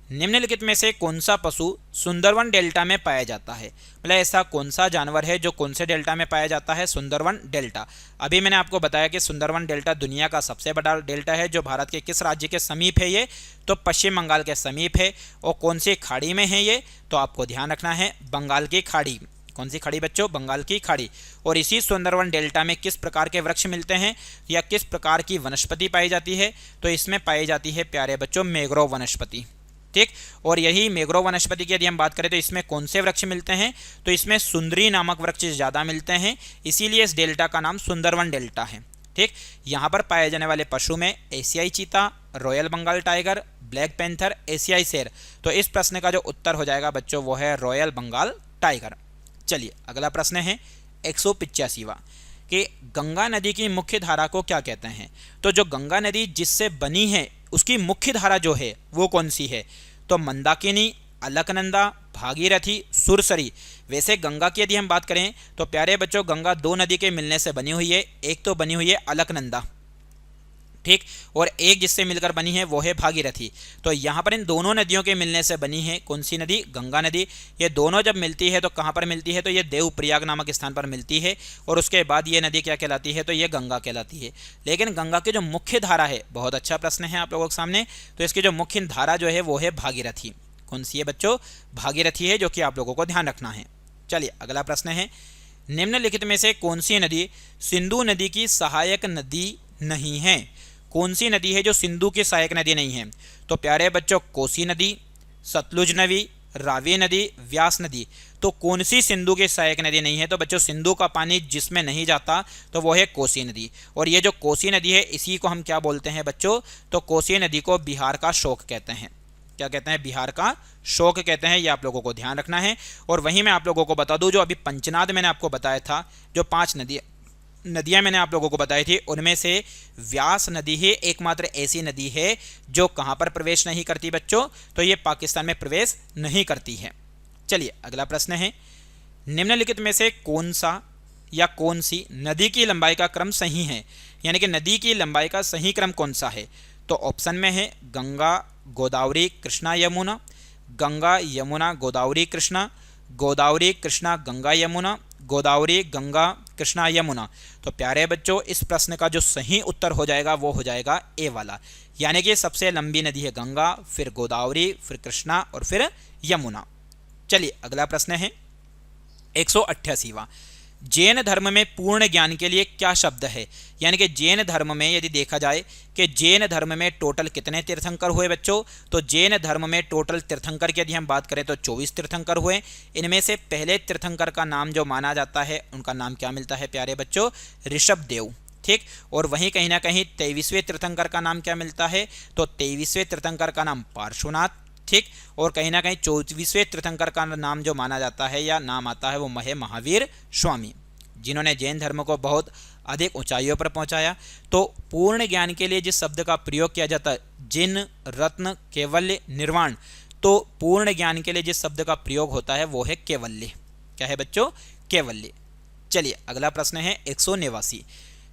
निम्नलिखित में से कौन सा पशु सुंदरवन डेल्टा में पाया जाता है। मतलब ऐसा कौन सा जानवर है जो कौन से डेल्टा में पाया जाता है, सुंदरवन डेल्टा। अभी मैंने आपको बताया कि सुंदरवन डेल्टा दुनिया का सबसे बड़ा डेल्टा है जो भारत के किस राज्य के समीप है ये, तो पश्चिम बंगाल के समीप है। और कौन सी खाड़ी में है ये, तो आपको ध्यान रखना है बंगाल की खाड़ी। कौन सी खाड़ी बच्चों, बंगाल की खाड़ी। और इसी सुंदरवन डेल्टा में किस प्रकार के वृक्ष मिलते हैं या किस प्रकार की वनस्पति पाई जाती है, तो इसमें पाई जाती है प्यारे बच्चों मैंग्रोव वनस्पति। ठीक, और यही मैंग्रोव वनस्पति की यदि हम बात करें तो इसमें कौन से वृक्ष मिलते हैं, तो इसमें सुंदरी नामक वृक्ष ज़्यादा मिलते हैं, इसीलिए इस डेल्टा का नाम सुंदरवन डेल्टा है। ठीक, यहाँ पर पाए जाने वाले पशु में एशियाई चीता, royal Bengal tiger, black panther, एशियाई शेर। तो इस प्रश्न का जो उत्तर हो जाएगा बच्चों वो है रॉयल बंगाल टाइगर। चलिए अगला प्रश्न है 185वां कि गंगा नदी की मुख्य धारा को क्या कहते हैं। तो जो गंगा नदी जिससे बनी है उसकी मुख्य धारा जो है वो कौन सी है। तो मंदाकिनी, अलकनंदा, भागीरथी, सुरसरी। वैसे गंगा की यदि हम बात करें तो प्यारे बच्चों गंगा दो नदी के मिलने से बनी हुई है। एक तो बनी हुई है अलकनंदा, ठीक, और एक जिससे मिलकर बनी है वो है भागीरथी। तो यहाँ पर इन दोनों नदियों के मिलने से बनी है कौन सी नदी, गंगा नदी। ये दोनों जब मिलती है तो कहाँ पर मिलती है, तो ये देवप्रयाग नामक स्थान पर मिलती है। और उसके बाद ये नदी क्या कहलाती है, तो ये गंगा कहलाती है। लेकिन गंगा की जो मुख्य धारा है, बहुत अच्छा प्रश्न है आप लोगों के सामने, तो इसकी जो मुख्य धारा जो है वो है भागीरथी। कौन सी है बच्चों, भागीरथी है, जो कि आप लोगों को ध्यान रखना है। चलिए अगला प्रश्न है, निम्नलिखित में से कौन सी नदी सिंधु नदी की सहायक नदी नहीं है। कौन सी नदी है जो सिंधु की सहायक नदी नहीं है। तो प्यारे बच्चों कोसी नदी, सतलुज नदी, रावी नदी, व्यास नदी। तो कौन सी सिंधु की सहायक नदी नहीं है। तो बच्चों सिंधु का पानी जिसमें नहीं जाता तो वो है कोसी नदी। और ये जो कोसी नदी है इसी को हम क्या बोलते हैं बच्चों, तो कोसी नदी को बिहार का शोक कहते हैं। क्या कहते हैं, बिहार का शोक कहते हैं। ये आप लोगों को ध्यान रखना है। और वहीं मैं आप लोगों को बता दूं, जो अभी पंचनाद मैंने आपको बताया था, जो 5 नदियां मैंने आप लोगों को बताई थी, उनमें से व्यास नदी ही एकमात्र ऐसी नदी है जो कहां पर प्रवेश नहीं करती बच्चों, तो ये पाकिस्तान में प्रवेश नहीं करती है। चलिए अगला प्रश्न है, निम्नलिखित में से कौन सा या कौन सी नदी की लंबाई का क्रम सही है। यानी कि नदी की लंबाई का सही क्रम कौन सा है। तो ऑप्शन में है गंगा, गोदावरी, कृष्णा, यमुना, गंगा, यमुना, गोदावरी, कृष्णा, गोदावरी, कृष्णा, गंगा, यमुना, गोदावरी, गंगा, कृष्णा, यमुना। तो प्यारे बच्चों इस प्रश्न का जो सही उत्तर हो जाएगा वो हो जाएगा ए वाला, यानी कि सबसे लंबी नदी है गंगा, फिर गोदावरी, फिर कृष्णा और फिर यमुना। चलिए अगला प्रश्न है 188वां, जैन धर्म में पूर्ण ज्ञान के लिए क्या शब्द है। यानी कि जैन धर्म में यदि देखा जाए कि जैन धर्म में टोटल कितने तीर्थंकर हुए बच्चों, तो जैन धर्म में टोटल तीर्थंकर की यदि हम बात करें तो 24 तीर्थंकर हुए। इनमें से पहले तीर्थंकर का नाम जो माना जाता है उनका नाम क्या मिलता है प्यारे बच्चों, ऋषभदेव, ठीक। और वहीं कहीं ना कहीं 23वें तीर्थंकर का नाम क्या मिलता है, तो 23वें तीर्थंकर का नाम पार्श्वनाथ, ठीक। और कहीं ना कहीं 24वें तीर्थंकर का नाम जो माना जाता है या नाम आता है वो है महावीर स्वामी, जिन्होंने जैन धर्म को बहुत अधिक ऊंचाइयों पर पहुंचाया। तो पूर्ण ज्ञान के लिए जिस शब्द का प्रयोग किया जाता है, जिन, रत्न, कैवल्य, निर्वाण, तो पूर्ण ज्ञान के लिए जिस शब्द का प्रयोग होता है वो है कैवल्य। क्या है बच्चों, कैवल्य। चलिए अगला प्रश्न है 189,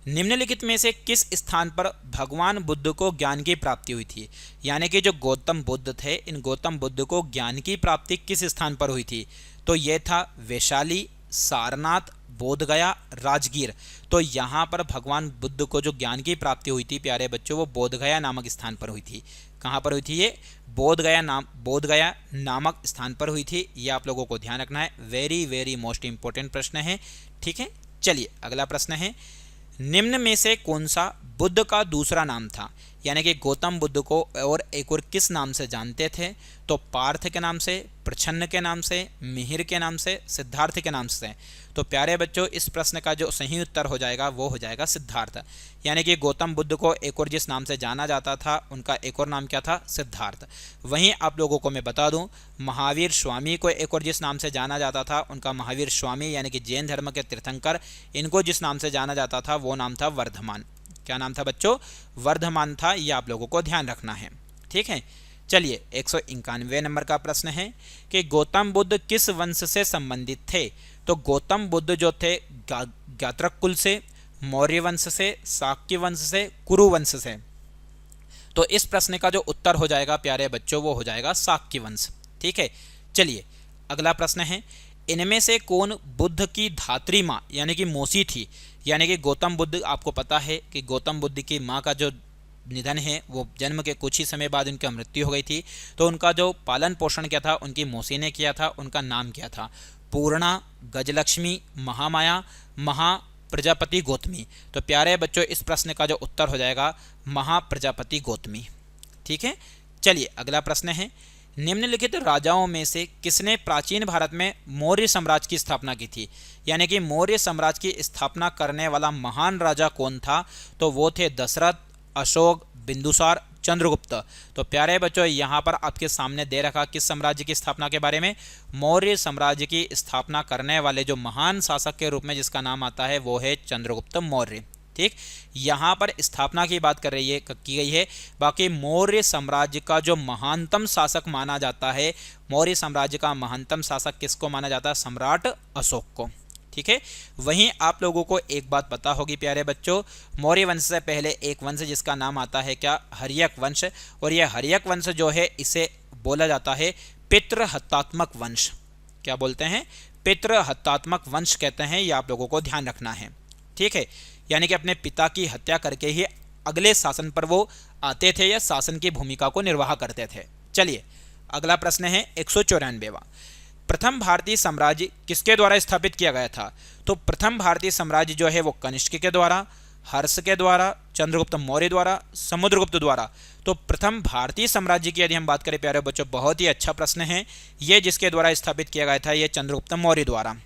निम्नलिखित में से किस स्थान पर भगवान बुद्ध को ज्ञान की प्राप्ति हुई थी। यानी कि जो गौतम बुद्ध थे, इन गौतम बुद्ध को ज्ञान की प्राप्ति किस स्थान पर हुई थी। तो यह था वैशाली, सारनाथ, बोधगया, राजगीर। तो यहाँ पर भगवान बुद्ध को जो ज्ञान की प्राप्ति हुई थी प्यारे बच्चों वो बोधगया नामक स्थान पर हुई थी। कहाँ पर हुई थी ये, बोधगया नामक स्थान पर हुई थी। ये आप लोगों को ध्यान रखना है, वेरी वेरी मोस्ट इंपॉर्टेंट प्रश्न है, ठीक है। चलिए अगला प्रश्न है, निम्न में से कौन सा बुद्ध का दूसरा नाम था। यानी कि गौतम बुद्ध को और एक और किस नाम से जानते थे, तो पार्थ के नाम से, प्रछन्न के नाम से, मिहिर के नाम से, सिद्धार्थ के नाम से। तो प्यारे बच्चों इस प्रश्न का जो सही उत्तर हो जाएगा वो हो जाएगा सिद्धार्थ। यानी कि गौतम बुद्ध को एक और जिस नाम से जाना जाता था उनका एक और नाम क्या था, सिद्धार्थ। वहीं आप लोगों को मैं बता दूं, महावीर स्वामी को एक और जिस नाम से जाना जाता था उनका महावीर स्वामी, यानी कि जैन धर्म के तीर्थंकर, इनको जिस नाम से जाना जाता था वो नाम था वर्धमान। क्या नाम था बच्चों, वर्धमान था। ये आप लोगों को ध्यान रखना है, ठीक है। चलिए 191 नंबर का प्रश्न है कि गौतम बुद्ध किस वंश से संबंधित थे। तो गौतम बुद्ध जो थे गात्रक कुल से, मौर्य वंश से, शाक्य वंश से, कुरु वंश से। तो इस प्रश्न का जो उत्तर हो जाएगा प्यारे बच्चों वो हो जाएगा शाक्य वंश, ठीक है। चलिए अगला प्रश्न है, इनमें से कौन बुद्ध की धात्री माँ यानी कि मौसी थी। यानी कि गौतम बुद्ध, आपको पता है कि गौतम बुद्ध की माँ का जो निधन है वो जन्म के कुछ ही समय बाद उनकी मृत्यु हो गई थी। तो उनका जो पालन पोषण किया था उनकी मौसी ने किया था। उनका नाम क्या था, पूर्णा, गजलक्ष्मी, महामाया, महाप्रजापति गौतमी। तो प्यारे बच्चों इस प्रश्न का जो उत्तर हो जाएगा महाप्रजापति गौतमी, ठीक है। चलिए अगला प्रश्न है, निम्नलिखित राजाओं में से किसने प्राचीन भारत में मौर्य साम्राज्य की स्थापना की थी? यानी कि मौर्य साम्राज्य की स्थापना करने वाला महान राजा कौन था? तो वो थे दशरथ, अशोक, बिंदुसार, चंद्रगुप्त। तो प्यारे बच्चों, यहाँ पर आपके सामने दे रखा किस साम्राज्य की स्थापना के बारे में? मौर्य साम्राज्य की स्थापना करने वाले जो महान शासक के रूप में जिसका नाम आता है वो है चंद्रगुप्त मौर्य। ठीक, यहाँ पर स्थापना की बात की गई है। बाकी मौर्य साम्राज्य का जो महानतम शासक माना जाता है, मौर्य साम्राज्य का महानतम शासक किसको माना जाता है? सम्राट अशोक को। ठीक है, वहीं आप लोगों को एक बात पता होगी प्यारे बच्चों, मौर्य वंश से पहले एक वंश जिसका नाम आता है क्या? हर्यक वंश। और यह हर्यक वंश जो है इसे बोला जाता है पितृहत्यात्मक वंश। क्या बोलते हैं? पितृहत्यात्मक वंश कहते हैं। ये आप लोगों को ध्यान रखना है। ठीक है, यानी कि अपने पिता की हत्या करके ही अगले शासन पर वो आते थे या शासन की भूमिका को निर्वाह करते थे। चलिए अगला प्रश्न है 194वां। प्रथम भारतीय साम्राज्य किसके द्वारा स्थापित किया गया था? तो प्रथम भारतीय साम्राज्य जो है वो कनिष्क के द्वारा, हर्ष के द्वारा, चंद्रगुप्त मौर्य द्वारा, समुद्रगुप्त द्वारा। तो प्रथम भारतीय साम्राज्य की यदि हम बात करें प्यारे बच्चों, बहुत ही अच्छा प्रश्न है ये, जिसके द्वारा स्थापित किया गया था ये चंद्रगुप्त मौर्य द्वारा।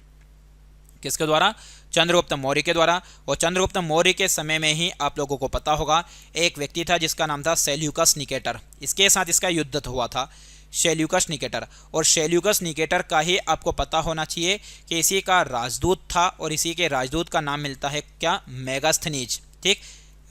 किसके द्वारा? चंद्रगुप्त मौर्य के द्वारा। और चंद्रगुप्त मौर्य के समय में ही आप लोगों को पता होगा एक व्यक्ति था जिसका नाम था सेल्यूकस निकेटर। इसके साथ इसका युद्ध हुआ था, सेल्यूकस निकेटर। और सेल्यूकस निकेटर का ही आपको पता होना चाहिए कि इसी का राजदूत था, और इसी के राजदूत का नाम मिलता है क्या? मेगास्थनीज। ठीक,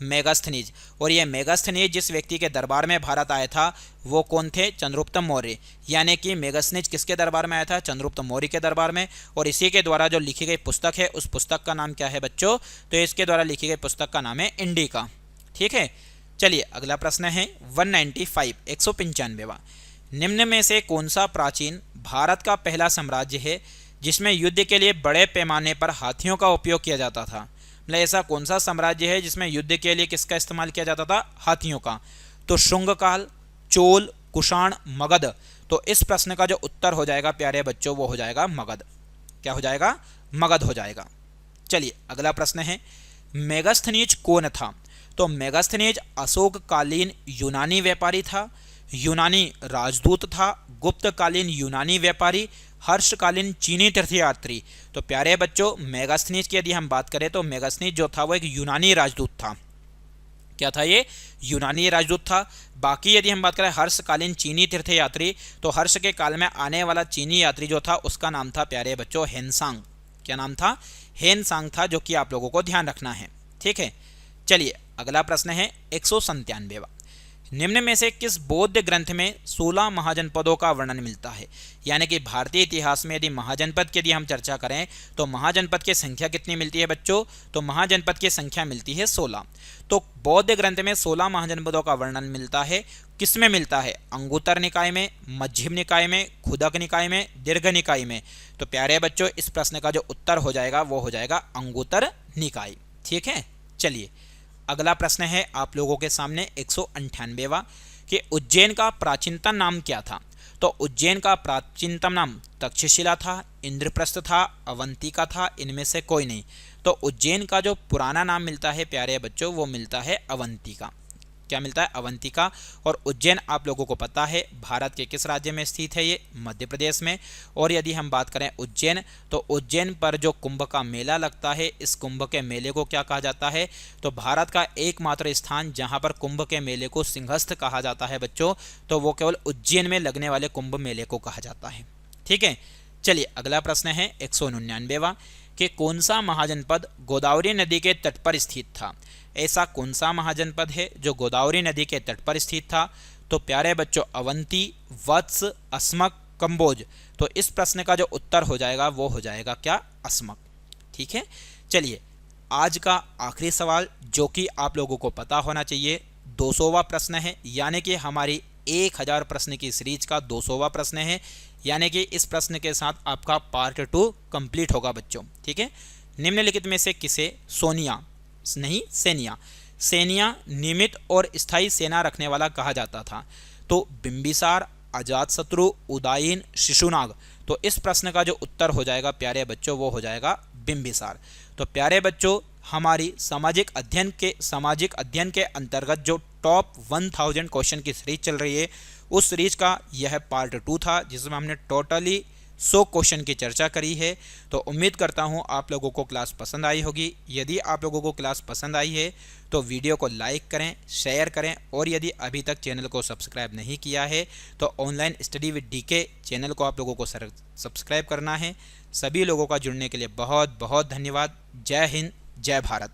मेगास्थनीज। और ये मेगास्थनीज जिस व्यक्ति के दरबार में भारत आया था वो कौन थे? चंद्रगुप्त मौर्य। यानी कि मेगास्थनीज किसके दरबार में आया था? चंद्रगुप्त मौर्य के दरबार में। और इसी के द्वारा जो लिखी गई पुस्तक है उस पुस्तक का नाम क्या है बच्चों? तो इसके द्वारा लिखी गई पुस्तक का नाम है इंडिका। ठीक है, चलिए अगला प्रश्न है 195, 195वां। निम्न में से कौन सा प्राचीन भारत का पहला साम्राज्य है जिसमें युद्ध के लिए बड़े पैमाने पर हाथियों का उपयोग किया जाता था? मतलब ऐसा कौन सा साम्राज्य है जिसमें युद्ध के लिए किसका इस्तेमाल किया जाता था? हाथियों का। तो शुंग काल, चोल, कुषाण, मगध। तो इस प्रश्न का जो उत्तर हो जाएगा प्यारे बच्चों वो हो जाएगा मगध। क्या हो जाएगा? मगध हो जाएगा। चलिए अगला प्रश्न है मेगास्थनीज कौन था? तो मेगास्थनीज अशोककालीन यूनानी व्यापारी था, यूनानी राजदूत था, गुप्तकालीन यूनानी व्यापारी, हर्षकालीन चीनी तीर्थयात्री। तो प्यारे बच्चों मेगास्थनीज की यदि हम बात करें तो मेगास्थनीज जो था वो एक यूनानी राजदूत था। क्या था ये? यूनानी राजदूत था। बाकी यदि हम बात करें हर्षकालीन चीनी तीर्थयात्री, तो हर्ष के काल में आने वाला चीनी यात्री जो था उसका नाम था प्यारे बच्चों हेनसांग। क्या नाम था? हेनसांग था, जो कि आप लोगों को ध्यान रखना है। ठीक है, चलिए अगला प्रश्न है 197वां। निम्न में से किस बौद्ध ग्रंथ में 16 महाजनपदों का वर्णन मिलता है? यानी कि भारतीय इतिहास में यदि महाजनपद की यदि हम चर्चा करें तो महाजनपद की संख्या कितनी मिलती है बच्चों? तो महाजनपद की संख्या मिलती है 16। तो बौद्ध ग्रंथ में 16 महाजनपदों का वर्णन मिलता है। किस में मिलता है? अंगुत्तर निकाय में, मध्यम निकाय में, खुदक निकाय में, दीर्घ निकाय में। तो प्यारे बच्चों इस प्रश्न का जो उत्तर हो जाएगा वो हो जाएगा अंगुत्तर निकाय। ठीक है, चलिए अगला प्रश्न है आप लोगों के सामने 198वां कि उज्जैन का प्राचीनतम नाम क्या था? तो उज्जैन का प्राचीनतम नाम तक्षशिला था, इंद्रप्रस्थ था, अवंतिका था, इनमें से कोई नहीं। तो उज्जैन का जो पुराना नाम मिलता है प्यारे बच्चों वो मिलता है अवंतिका। क्या मिलता है? अवंतिका। और उज्जैन आप लोगों को पता है भारत के किस राज्य में स्थित है? ये मध्य प्रदेश में। और यदि हम बात करें उज्जैन, तो उज्जैन पर जो कुंभ का मेला लगता है, इस कुंभ के मेले को क्या कहा जाता है? तो भारत का एकमात्र स्थान जहां पर कुंभ के मेले को सिंहस्थ कहा जाता है बच्चों, तो वो केवल उज्जैन में लगने वाले कुंभ मेले को कहा जाता है। ठीक है, चलिए अगला प्रश्न है 199वां कि कौन सा महाजनपद गोदावरी नदी के तट पर स्थित था? ऐसा कौन सा महाजनपद है जो गोदावरी नदी के तट पर स्थित था? तो प्यारे बच्चों अवंती, वत्स, अस्मक, कंबोज। तो इस प्रश्न का जो उत्तर हो जाएगा वो हो जाएगा क्या? अस्मक। ठीक है, चलिए आज का आखिरी सवाल जो कि आप लोगों को पता होना चाहिए, 200वां प्रश्न है। यानी कि हमारी 1000 प्रश्न की सीरीज का 200वां प्रश्न है। यानी कि इस प्रश्न के साथ आपका पार्ट 2 कंप्लीट होगा बच्चों। ठीक है, निम्नलिखित में से किसे सोनिया नहीं सेनिया सेनिया नियमित और स्थायी सेना रखने वाला कहा जाता था? तो बिंबिसार, अजातशत्रु, उदयन, शिशुनाग। तो इस प्रश्न का जो उत्तर हो जाएगा प्यारे बच्चों वो हो जाएगा बिंबिसार। तो प्यारे बच्चों हमारी सामाजिक अध्ययन के अंतर्गत जो टॉप 1000 क्वेश्चन की सीरीज चल रही है उस सीरीज का यह पार्ट 2 था जिसमें हमने टोटली 100 क्वेश्चन की चर्चा करी है। तो उम्मीद करता हूं आप लोगों को क्लास पसंद आई होगी। यदि आप लोगों को क्लास पसंद आई है तो वीडियो को लाइक करें, शेयर करें, और यदि अभी तक चैनल को सब्सक्राइब नहीं किया है तो online study with DK channel को आप लोगों को सब्सक्राइब करना है। सभी लोगों का जुड़ने के लिए बहुत बहुत धन्यवाद। जय हिंद, जय भारत।